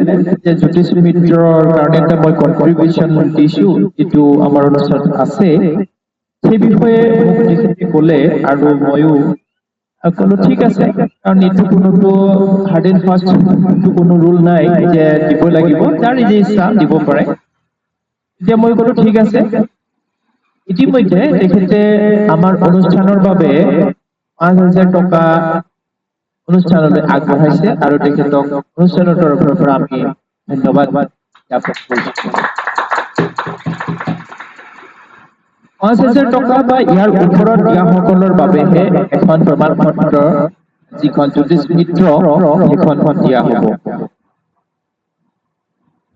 যে জ্যোতিষ মিত্ৰৰ কাৰণে এটা মই কন্ট্ৰিবিউচন দিছো যিটো আমাৰ অনুষ্ঠানত আছে সেই বিষয়ে মোক তেখেতে ক'লে আৰু ময়ো ক'লো ঠিক আছে কাৰণ এইটো কোনোটো হাৰ্ড এণ্ড ফাষ্ট কোনো ৰুল নাই যে দিব লাগিব যাৰ যি ইচ্ছা দিব পাৰে এতিয়া মই ক'লো ঠিক আছে ইতিমধ্যে তেখেতে আমাৰ অনুষ্ঠানৰ বাবে 5,000 টকা অনুষ্ঠানলৈ আগবঢ়াইছে আৰু তেখেতক অনুষ্ঠানৰ তৰফৰ পৰা আমি ধন্যবাদ জ্ঞাপন কৰিছো 5,000 টকা বা ইয়াৰ ওপৰত দিয়াসকলৰ বাবেহে এখন প্ৰমাণ পত্ৰ যিখন জ্যোতিষ মিত্ৰ সেইখন দিয়া হ'ব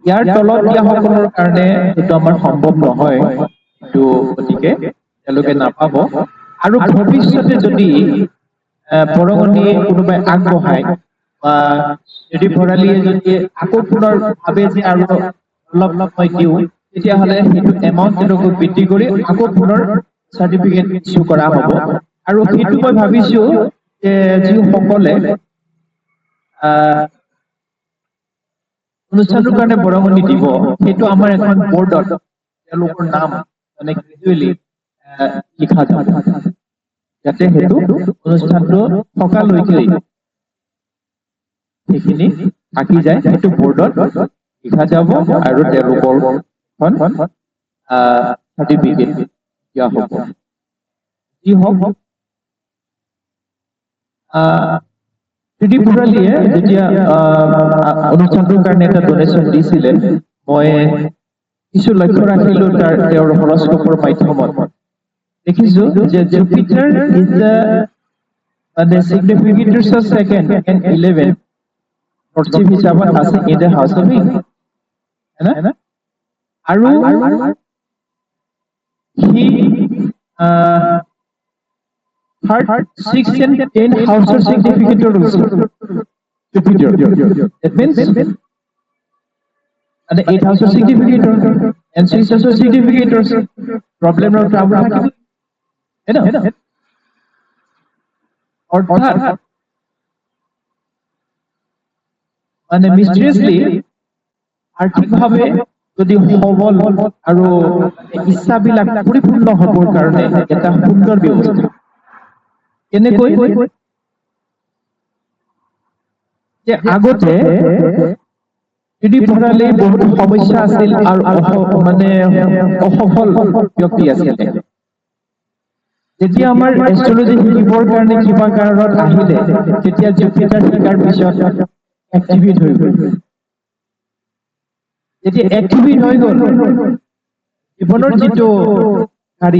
ইয়াৰ তলত দিয়াসকলৰ কাৰণে এইটো আমাৰ সম্ভৱ নহয় এইটো গতিকে তেওঁলোকে নাপাব আৰু ভৱিষ্যতে যদি বৰঙণি কোনোবাই আগবঢ়ায় বা যদি ভৰালীয়ে যদি আকৌ পুনৰ ভাবে যে আৰু অলপ মই দিওঁ তেতিয়াহ'লে সেইটো এমাউণ্ট তেওঁলোকক বৃদ্ধি কৰি আকৌ পুনৰ চাৰ্টিফিকেট ইছ্যু কৰা হ'ব আৰু সেইটো মই ভাবিছো যে যিসকলে অনুষ্ঠানটোৰ কাৰণে বৰঙণি দিব সেইটো আমাৰ এখন বৰ্ডত তেওঁলোকৰ নাম মানে গ্ৰেজুৱেলি লিখা যাব যাতে সেইটো অনুষ্ঠানটো থকালৈকে সেইখিনি থাকি যায় সেইটো বৰ্ডত লিখা যাব আৰু তেওঁলোকৰ চাৰ্টিফিকেট দিয়া হ'ব যি হওক ত্ৰিদীপ ভৰালীয়ে যেতিয়া অনুষ্ঠানটোৰ কাৰণে এটা ডনেশ্যন দিছিলে মই কিছু লক্ষ্য ৰাখিলো তেওঁৰ হৰস্কোপৰ মাধ্যমত দেখিছো যে জুপিটাৰ ইজ দ্য মানে সিগনিফিকেটৰ্ছ অফ 2nd and 11 অৰ্থিভ হিচাপত আছে in the house of in হয়না আৰু হি third, 6th and 10th house are significator also. Jupiter. That means and the 8th house are significator and 6th house are significators. Problem or trouble. You know. Or third, and mysteriously, আৰ্থিকভাৱে যদি সবল আৰু ইচ্ছাবিলাক পৰিপূৰ্ণ হ'বৰ কাৰণে এটা সুন্দৰ ব্যৱস্থা কেনেকৈ যে আগতে ত্ৰিদীপ ভৰালী বহুত সমস্যা আছিল আৰু মানে অসফল ব্যক্তি আছিল যেতিয়া আমাৰ এষ্ট্ৰলজি শিকিবৰ কাৰণে কিবা কাৰণত আহিলে তেতিয়া জুপিটাৰ শিকাৰ পিছত এক্টিভেট হৈ গ'ল যেতিয়া এক্টিভেট হৈ গ'ল জীৱনৰ যিটো গাড়ী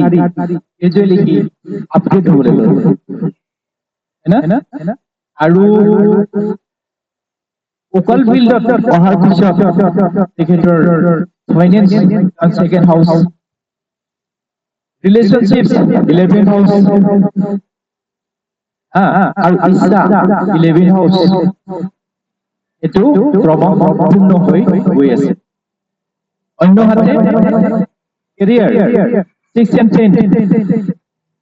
গ্ৰেজুৱেলি সি আপগ্ৰেড হ'বলৈ ল'লে হয় না আৰু ভোকাল ফিল্ডত অহাৰ পিছত তেখেতৰ finance second house relationship 11th house আৰু ইচ্ছা 11th হাউচ এইটো ক্ৰমপূৰ্ণ হৈ গৈ আছে অন্যহাতে কেৰিয়াৰ 6 and 10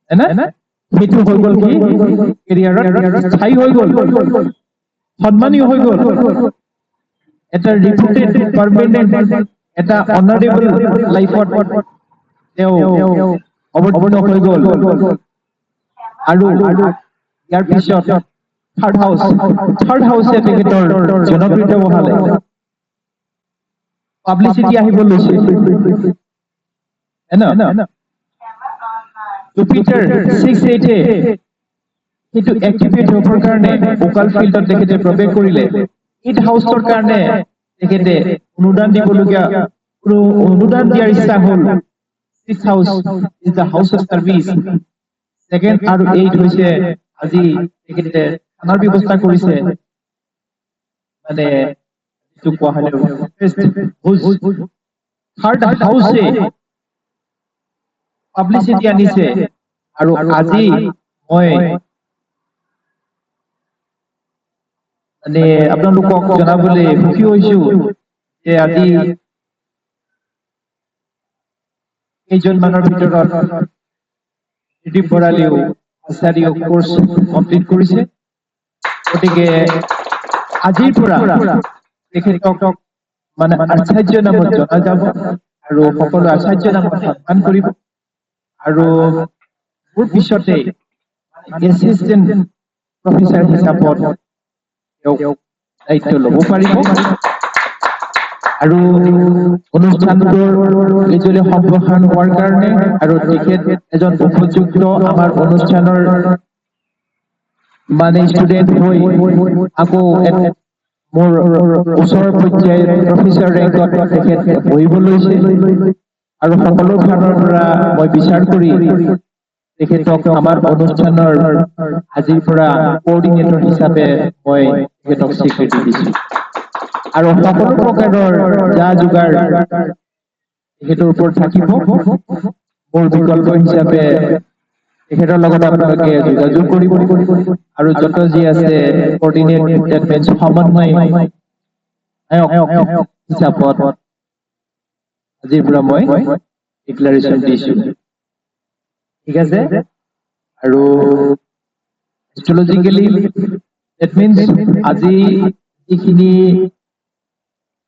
হয় না সেইটো হৈ গ'ল কি কেৰিয়াৰত স্থায়ী হৈ গ'ল সন্মানী হৈ গ'ল এটা ৰিপুটেড পাৰ্মানেণ্ট এটা অনাৰেবল লাইফত তেওঁ অৱতীৰ্ণ হৈ গ'ল আৰু ইয়াৰ পিছত থাৰ্ড হাউচে তেখেতৰ জনপ্ৰিয়তা বঢ়ালে পাব্লিচিটি আহিব লৈছে জুপিটাৰ 6-8 সেইটো এক্টিভেট হ'বৰ কাৰণে ভোকাল ফিল্ডত তেখেতে প্ৰৱেশ কৰিলে 8 হাউচৰ কাৰণে তেখেতে অনুদান দিবলগীয়া অনুদান দিয়াৰ ইচ্ছা হ'ল 6 house is the house of service 2nd আৰু 8 হৈছে আজি তেখেতে খানাৰ ব্যৱস্থা কৰিছে মানে যিটো কোৱা হয় থাৰ্ড হাউচে পাব্লিচিটি আনিছে আৰু আজি মই মানে আপোনালোকক জনাবলৈ সুখী হৈছো যে আজি কেইজনমানৰ ভিতৰত ত্ৰিদীপ বৰালীও আচাৰ্য কোৰ্চ কমপ্লিট কৰিছে গতিকে আজিৰ পৰা তেখেতক মানে আচাৰ্য নামত জনা যাব আৰু সকলো আচাৰ্য নামত সন্মান কৰিব আৰু মোৰ পিছতে এছিষ্টেণ্ট প্ৰফেচাৰ হিচাপত তেওঁক দায়িত্ব ল'ব পাৰিব আৰু অনুষ্ঠানটোৰ গ্ৰেজুৱেলি সম্প্ৰসাৰণ হোৱাৰ কাৰণে আৰু তেখেত এজন উপযুক্ত আমাৰ অনুষ্ঠানৰ মানে ষ্টুডেণ্ট হৈ আকৌ মোৰ ওচৰৰ পৰ্যায়ৰ প্ৰফেচাৰ ৰেংকত তেখেত বহিব লৈছে আৰু সকলো ফালৰ পৰা মই বিচাৰ কৰি তেখেতক আমাৰ অনুষ্ঠানৰ আজিৰ পৰা কোঅৰ্ডিনেটৰ হিচাপে মই তেখেতক স্বীকৃতি দিছো আৰু সকলো প্ৰকাৰৰ যা যোগাৰ তেখেতৰ ওপৰত থাকিব মোৰ বিকল্প হিচাপে তেখেতৰ লগত আপোনালোকে যোগাযোগ কৰিব আৰু যত যি আছে কোঅৰ্ডিনেট সমন্বয় হিচাপত আজিৰ পৰা মই ডিক্লাৰেশ্যন দিছো ঠিক আছে আৰু এষ্ট্ৰলজিকেলি দ্যাট মিন্স আজি যিখিনি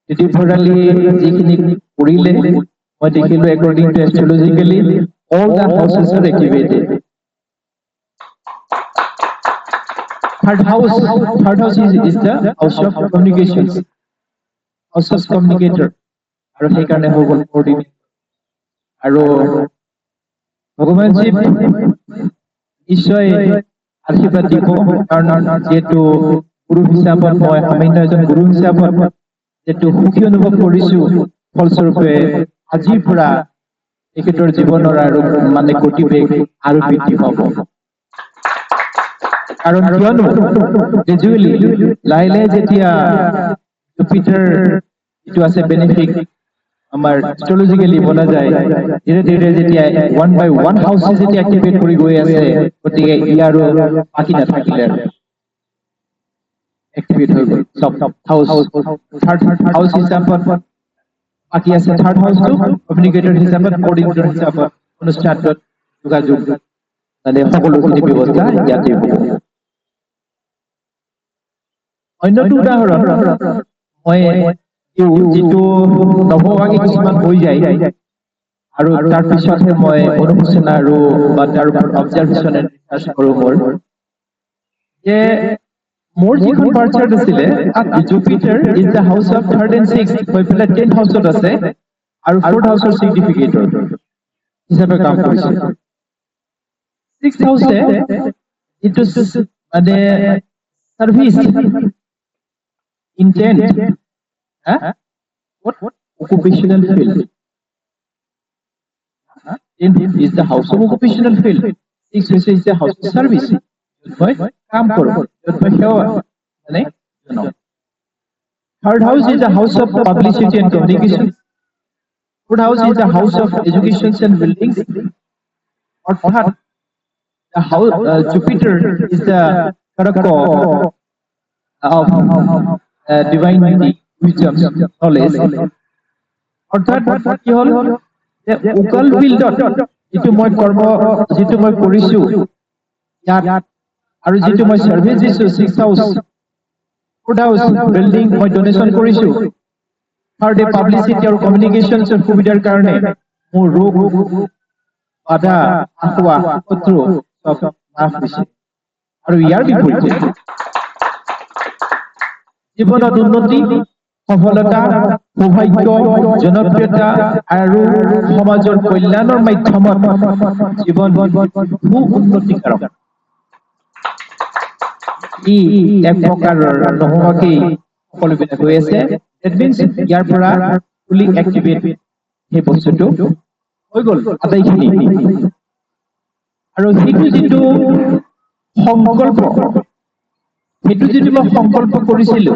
ত্ৰিদীপ বৰালীয়ে যিখিনি কৰিলে মই দেখিলো according to astrologically all the houses are activated third house is the house of communications house of communicator আৰু সেইকাৰণে হৈ গ'ল কোঅৰ্ডিনেট আৰু ভগৱান শিৱ নিশ্চয় আশীৰ্বাদ দিব কাৰণ যিহেতু গুৰু হিচাপত মই সামান্য এজন গুৰু হিচাপত যেটো সুখী অনুভৱ কৰিছো ফলস্বৰূপে আজিৰ পৰা তেখেতৰ জীৱনৰ আৰু মানে গতিবেগ আৰু বৃদ্ধি পাব কাৰণ কিয়নো গ্ৰেজুৱেলি লাহে লাহে যেতিয়া জুপিটাৰ যিটো আছে বেনিফিক আমাৰ এষ্ট্ৰলজিকেলি বলা যায় ধীৰে ধীৰে যেতিয়া 1 by 1 হাউচে যেতিয়া এক্টিভেট কৰি গৈ আছে গতিকে ইয়াৰো বাকী নাথাকিলে এক্টিভেট হৈ গ'ল সব হাউচ থাৰ্ড হাউচ হিচাপত বাকী আছে থাৰ্ড হাউচটো কমিউনিকেটৰ হিচাপত কোঅৰ্ডিনেটৰ হিচাপত অনুষ্ঠানটোত যোগাযোগ মানে সকলোখিনি ব্যৱস্থা ইয়াতে হ'ব অন্যটো উদাহৰণ মই যিটো নভবাকে কিছুমান হৈ যায় আৰু তাৰ পিছতহে মই অনুশোচনা আৰু বা তাৰ ওপৰত অবজাৰভেশ্যন এণ্ড ৰিচাৰ্চ কৰোঁ যে মোৰ যিখন বাৰ্থ চাৰ্ট আছিলে Jupiter is the house of 3rd and 6th হৈ পেলাই 10th হাউচত আছে আৰু 4th হাউচৰ চিগনিফিকেটৰ হিচাপে কাম কৰিছে 6th হাউচে ইটো মানে service intent occupational field. Then is the house of occupational field. Six is the house of service. মই কাম কৰো মই সেৱা মানে জনাও third house is the house of publicity and communication fourth house is the house of education and buildings অর্থাৎ the house Jupiter is the karak of divine wisdom knowledge অর্থাৎ কি হল যে উকাল ফিল্ডত যেটো মই কৰ্ম যেটো মই কৰিছো ইয়াত আৰু যেটো মই সাৰ্ভিস দিছো 6 হাউস 4 হাউস বিল্ডিং মই ডোনেশন কৰিছো থাৰ্ড পাব্লিসিটি আৰু কমিউনিকেশনছৰ সুবিধাৰ কাৰণে মোৰ ৰোগ বাধা আহোৱা শত্ৰু সব নাশ হৈছে আৰু ইয়াৰ বিপৰীতে জীৱনত উন্নতি সফলতা সৌভাগ্য জনপ্ৰিয়তা আৰু সমাজৰ কল্যাণৰ মাধ্যমত জীৱন বহু উন্নতিকাৰক ই এক প্ৰকাৰৰ নহোৱাকেই সকলোবিলাক হৈ আছে that means ইয়াৰ পৰা fully activate সেই বস্তুটো হৈ গ'ল আটাইখিনি আৰু সেইটো যিটো সংকল্প সেইটো যিটো মই সংকল্প কৰিছিলো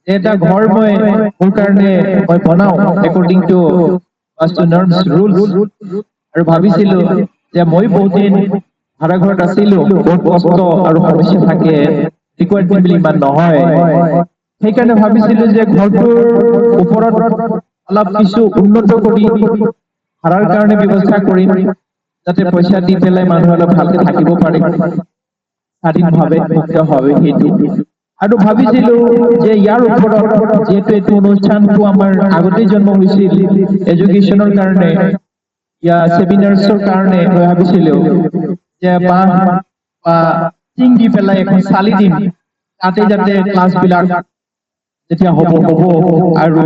এটা ঘৰ মই মোৰ কাৰণে মই বনাও according to Vastu norms rules আৰু ভাবিছিলো যে মই বহুত দিন ভাড়া ঘৰত আছিলো বহুত কষ্ট আৰু সমস্যা থাকে ৰিকোয়াৰমেন্ট বুলি ইমান নহয় সেইকাৰণে ভাবিছিলো যে ঘৰটোৰ ওপৰত অলপ কিছু উন্নত কৰি ভাড়াৰ কাৰণে ব্যৱস্থা কৰিম যাতে পইচা দি পেলাই মানুহ অলপ ভালকে থাকিব পাৰে স্বাধীনভাৱে মুক্তভাৱে সেইটো আৰু ভাবিছিলো যে ইয়াৰ ওপৰত যেহেতু এইটো অনুষ্ঠানটো আমাৰ আগতে জন্ম হৈছিল এডুকেশ্যনৰ কাৰণে ইয়া সেমিনাৰছৰ কাৰণে মই ভাবিছিলো যে বা টিং দি পেলাই এখন চালি দিম তাতে যাতে ক্লাছ বিলাক যেতিয়া হ'ব আৰু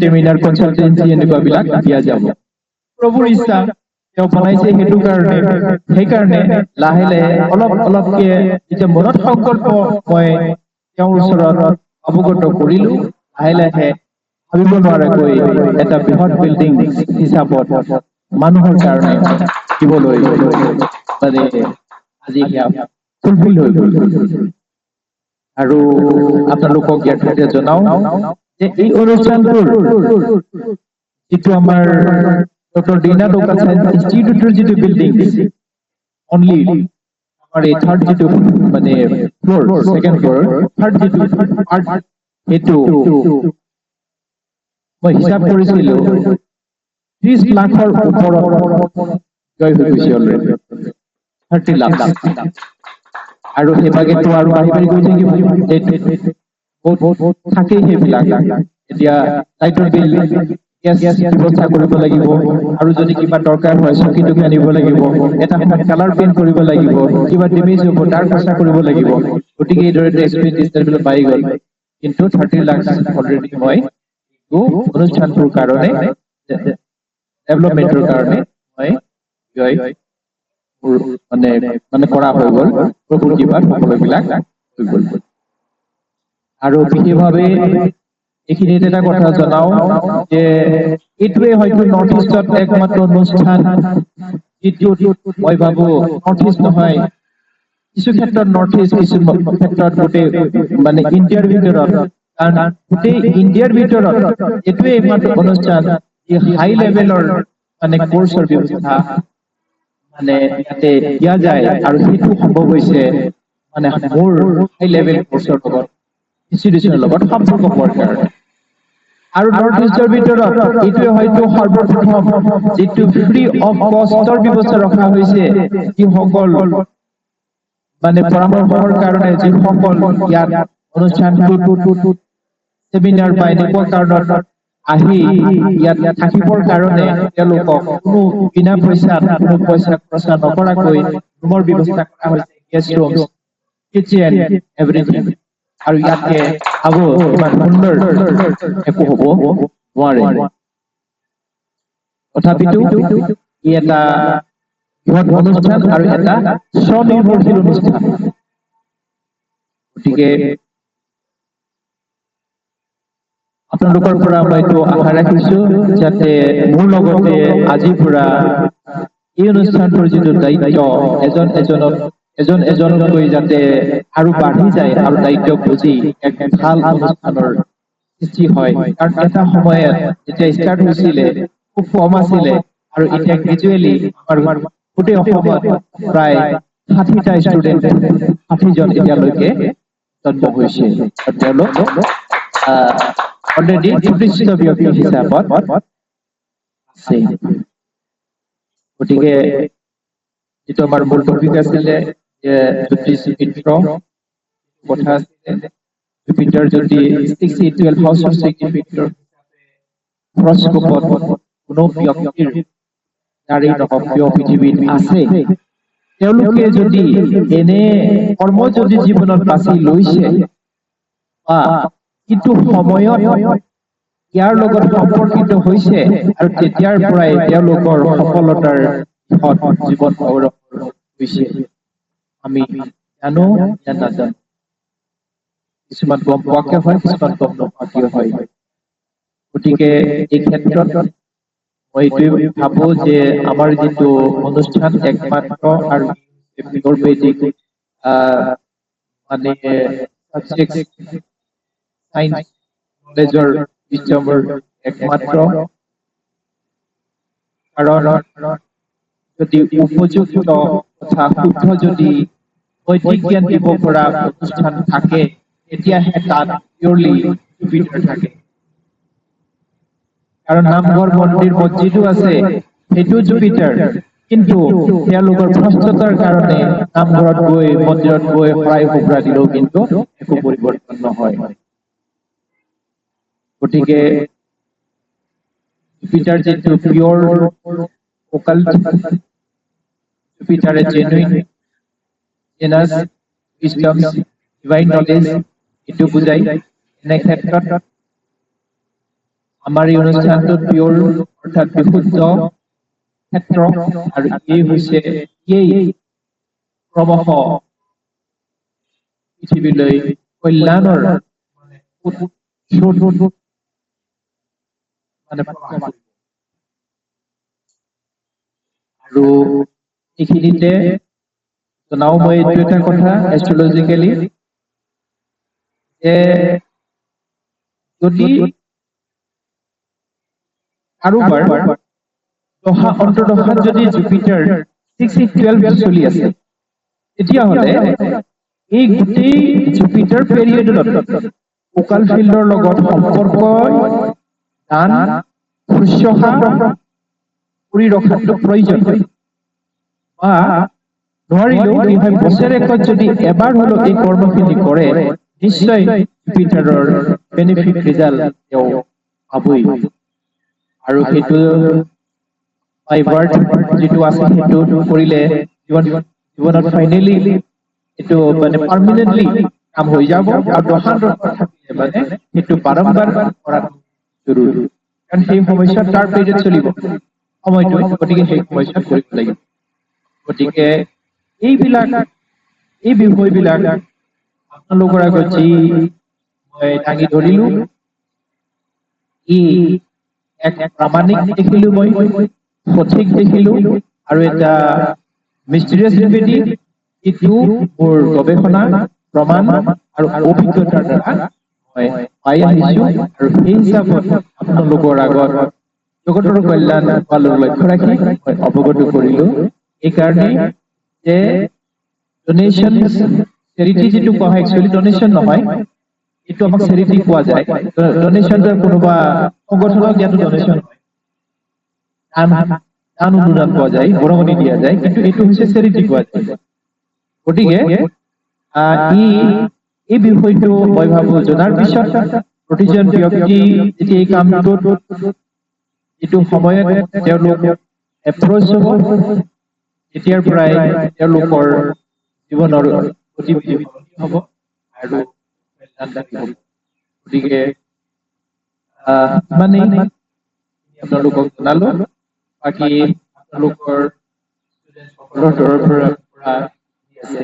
সেমিনাৰ কনসালটেন্সি এনেকুৱা বিলাক দিয়া যাব প্ৰভুৰ ইচ্ছা তেওঁ বনাইছে সেইটো কাৰণে সেইকাৰণে লাহে লাহে অলপকে যেতিয়া মনত সংকল্প মই তেওঁৰ ওচৰত অৱগত কৰিলো লাহে লাহে ভাবিব নোৱাৰাকৈ এটা বৃহৎ বিল্ডিং হিচাপত মানুহৰ কাৰণে দিবলৈ মানে আজি ফুলফিল হৈ গ'ল আৰু আপোনালোকক ইয়াৰ সৈতে জনাও যে এই অনুষ্ঠানটোৰ যিটো আমাৰ ডক্টৰ দীনা লোকাল সায়েন্স ইনষ্টিটিউটৰ যিটো বিল্ডিং অনলি আমাৰ এই থাৰ্ড যিটো মানে ফ্লোৰ সেকেন্ড ফ্লোৰ থাৰ্ড যিটো পাৰ্ট সেইটো মই হিচাপ কৰিছিলো 30 লাখৰ ওপৰত জয় হৈ গৈছে অলৰেডি 30 লাখ আৰু সেইভাগেতো আৰু বাঢ়ি বাঢ়ি গৈ থাকিব বহুত থাকেই সেইবিলাক এতিয়া লাইটৰ বিল গ্যাস ব্যৱস্থা কৰিব লাগিব আৰু যদি কিবা দৰকাৰ হয় চকীটো আনিব লাগিব এটা সময়ত কালাৰ পেইন্ট কৰিব লাগিব কিবা ডেমেজ হ'ব তাৰ খৰচা কৰিব লাগিব গতিকে এই দৰে এক্সপেন্ডিচাৰবিলাক বাঢ়ি গ'ল কিন্তু 30 লাখ অলৰেডি মই অনুষ্ঠানটোৰ কাৰণে ডেভেলপমেন্টৰ কাৰণে মই জয় মানে কৰা হৈ গ'ল প্ৰভুৰ কৃপাত সকলোবিলাক হৈ গ'ল আৰু বিশেষভাৱে এইখিনিত এটা কথা জনাও যে এইটোৱে হয়তো নৰ্থ ইষ্টত একমাত্ৰ অনুষ্ঠান যিটো মই ভাবো নৰ্থ ইষ্ট নহয় কিছু ক্ষেত্ৰত নৰ্থ ইষ্ট কিছু ক্ষেত্ৰত গোটেই মানে ইণ্ডিয়াৰ ভিতৰত কাৰণ গোটেই ইণ্ডিয়াৰ ভিতৰত এইটোৱে একমাত্ৰ অনুষ্ঠান যি হাই লেভেলৰ মানে কোৰ্চৰ ব্যৱস্থা মানে ইয়াতে দিয়া যায় আৰু সেইটো সম্ভৱ হৈছে মানে মোৰ হাই লেভেল কোৰ্চৰ লগত ইনষ্টিটিউচনৰ লগত সম্পৰ্ক পোৱাৰ কাৰণে আৰু নৰ্থ ইষ্টৰ ভিতৰত এইটোৱে হয়তো সৰ্বপ্ৰথম যিটো ফ্ৰী অফ কষ্টৰ ব্যৱস্থা ৰখা হৈছে যিসকল মানে পৰামৰ্শৰ কাৰণে যিসকল ইয়াত অনুষ্ঠানটোত সেমিনাৰ বা এনেকুৱা কাৰণত আহি ইয়াত থাকিবৰ কাৰণে তেওঁলোকক কোনো বিনা পইচাত কোনো পইচা খৰচ নকৰাকৈ ৰুমৰ ব্যৱস্থা কৰা হৈছে গেষ্ট ৰুম কিচেন এভৰিথিং আৰু ইয়াতে আব ইমান সুন্দৰ একো হ'ব নোৱাৰে তথাপিতো ই এটা বৃহৎ অনুষ্ঠান আৰু এটা স্বনিৰ্ভৰশীল অনুষ্ঠান গতিকে আপোনালোকৰ পৰা মই এইটো আশা ৰাখিছো যাতে মোৰ লগতে আজিৰ পৰা এই অনুষ্ঠানটোৰ যিটো দায়িত্ব এজন এজনকৈ যাতে আৰু বাঢ়ি যায় আৰু দায়িত্ব বুজি এক ভাল অনুষ্ঠানৰ সৃষ্টি হয় কাৰণ এটা সময়ত যেতিয়া ষ্টাৰ্ট হৈছিলে খুব কম আছিলে আৰু এতিয়া গ্ৰেজুৱেলি আমাৰ গোটেই অসমত প্ৰায় 60টা ষ্টুডেণ্ট 60জন এতিয়ালৈকে জন্ম হৈছে আৰু তেওঁলোক অলৰেডি প্ৰতিষ্ঠিত ব্যক্তি হিচাপত আছে গতিকে যিটো আমাৰ মূল টপিক আছিলে যে জ্যোতিষ মিত্ৰ কথা আছিলে জুপিটাৰ যদি 6 হাউচ অফ চিগনিফিকেটৰ হৰস্কোপত কোনো ব্যক্তিৰ নাৰী নহওক কিয় পৃথিৱীত আছে তেওঁলোকে যদি এনে কৰ্ম যদি জীৱনত বাছি লৈছে বা কিন্তু সময়ত ইয়াৰ লগত সম্পৰ্কিত হৈছে আৰু তেতিয়াৰ পৰাই তেওঁলোকৰ সফলতাৰ পথ জীৱন অৱলম্বন হৈছে আমি জানো या নাজানো কিছুমান গম পোৱাকে হয় কিছুমান গম নোপোৱাকে হয় গতিকে এই ক্ষেত্ৰত মই এইটোৱে ভাবো যে আমাৰ যিটো অনুষ্ঠান একমাত্ৰ আৰু আয়ুৰ্বেদিক মানে সাবজেক্ট সায়েন্স নলেজৰ বিশ্বমৰ একমাত্ৰ কাৰণ যদি উপযুক্ত তথা শুদ্ধ যদি বৈদিক জ্ঞান দিব পৰা অনুষ্ঠান থাকে তেতিয়াহে তাত পিয়ৰলি জুপিটাৰ থাকে কাৰণ নামঘৰ মন্দিৰ মছজিদো আছে সেইটো জুপিটাৰ কিন্তু তেওঁলোকৰ ভ্ৰষ্টতাৰ কাৰণে নামঘৰত গৈ মন্দিৰত গৈ শৰাই সঁফুৰা দিলেও কিন্তু একো পৰিৱৰ্তন নহয় গতিকে জুপিটাৰ যিটো pure occult Jupiter genuine genus wisdoms divine knowledge এইটো বুজাই এনে ক্ষেত্ৰত আমাৰ এই অনুষ্ঠানটোত পিয়ৰ অৰ্থাৎ বিশুদ্ধ ক্ষেত্ৰ আৰু এই হৈছে ক্ৰমশ পৃথিৱীলৈ কল্যাণৰ মানে আৰু এইখিনিতে জনাও মই এইটো এটা কথা এষ্ট্ৰলজিকেলি যে যদি কাৰোবাৰ দশা অন্তৰ্দশাত যদি জুপিটাৰ 6-12 চলি আছে তেতিয়াহ'লে এই গোটেই জুপিটাৰ পেৰিয়ডত ফোকাল ফিল্ডৰ লগত সম্পৰ্ক দান শুশ্ৰূষা কৰি ৰখাটো প্ৰয়োজন বা নোৱাৰিলেও এই বছৰেকত যদি এবাৰ হ'লেও এই কৰ্মখিনি কৰে নিশ্চয় জুপিটাৰৰ বেনিফিট ৰিজাল্ট তেওঁ পাবই আৰু সেইটো বাই বাৰ্থ যিটো আছে সেইটো কৰিলে জীৱনত ফাইনেলি এইটো মানে পাৰ্মানেন্টলি কাম হৈ যাব আৰু দশান্তৰত থাকিলে মানে সেইটো বাৰম্বাৰ কৰা জৰুৰী কাৰণ সেই সময়ছোৱাত তাৰ পিৰিয়ড চলিব সময়টো গতিকে সেই সময়ছোৱাত কৰিব লাগিব গতিকে এইবিলাক এই বিষয়বিলাক আপোনালোকৰ আগত যি মই দাঙি ধৰিলো ই এক প্ৰামাণিক দেখিলো মই সঠিক দেখিলো আৰু এটা মিষ্টেৰিয়াছ ৰেমেডি ইটো মোৰ গৱেষণা প্ৰমাণ আৰু অভিজ্ঞতাৰ দ্বাৰা মই পাই আহিছো আৰু সেই হিচাপত আপোনালোকৰ আগত জগতৰ কল্যাণ পালৰ লক্ষ্য ৰাখি মই অৱগত কৰিলো এইকাৰণে যে ডোনেশ্যন চেৰিটি যিটো কোৱা হয় একচুৱেলি ডোনেশ্যন নহয় এইটো আমাক চেৰিটি কোৱা যায় ডোনেশ্যনটো কোনোবা সংগঠনক দিয়াটো ডোনেশ্যন হয় দান অনুদান পোৱা যায় বৰঙণি দিয়া যায় কিন্তু এইটো হৈছে চেৰিটি কোৱা যায় গতিকে এই বিষয়টো মই ভাবো জনাৰ পিছত প্ৰতিজন ব্যক্তি যেতিয়া এই কামটোত যিটো সময়ত তেওঁলোক এপ্ৰ'চ হ'ব তেতিয়াৰ পৰাই তেওঁলোকৰ জীৱনৰ গতিবিধি হ'ব আৰু গতিকে ইমানেই আপোনালোকক জনালো বাকী আপোনালোকৰ ষ্টুডেণ্টসকলৰ তৰফৰ পৰা আছে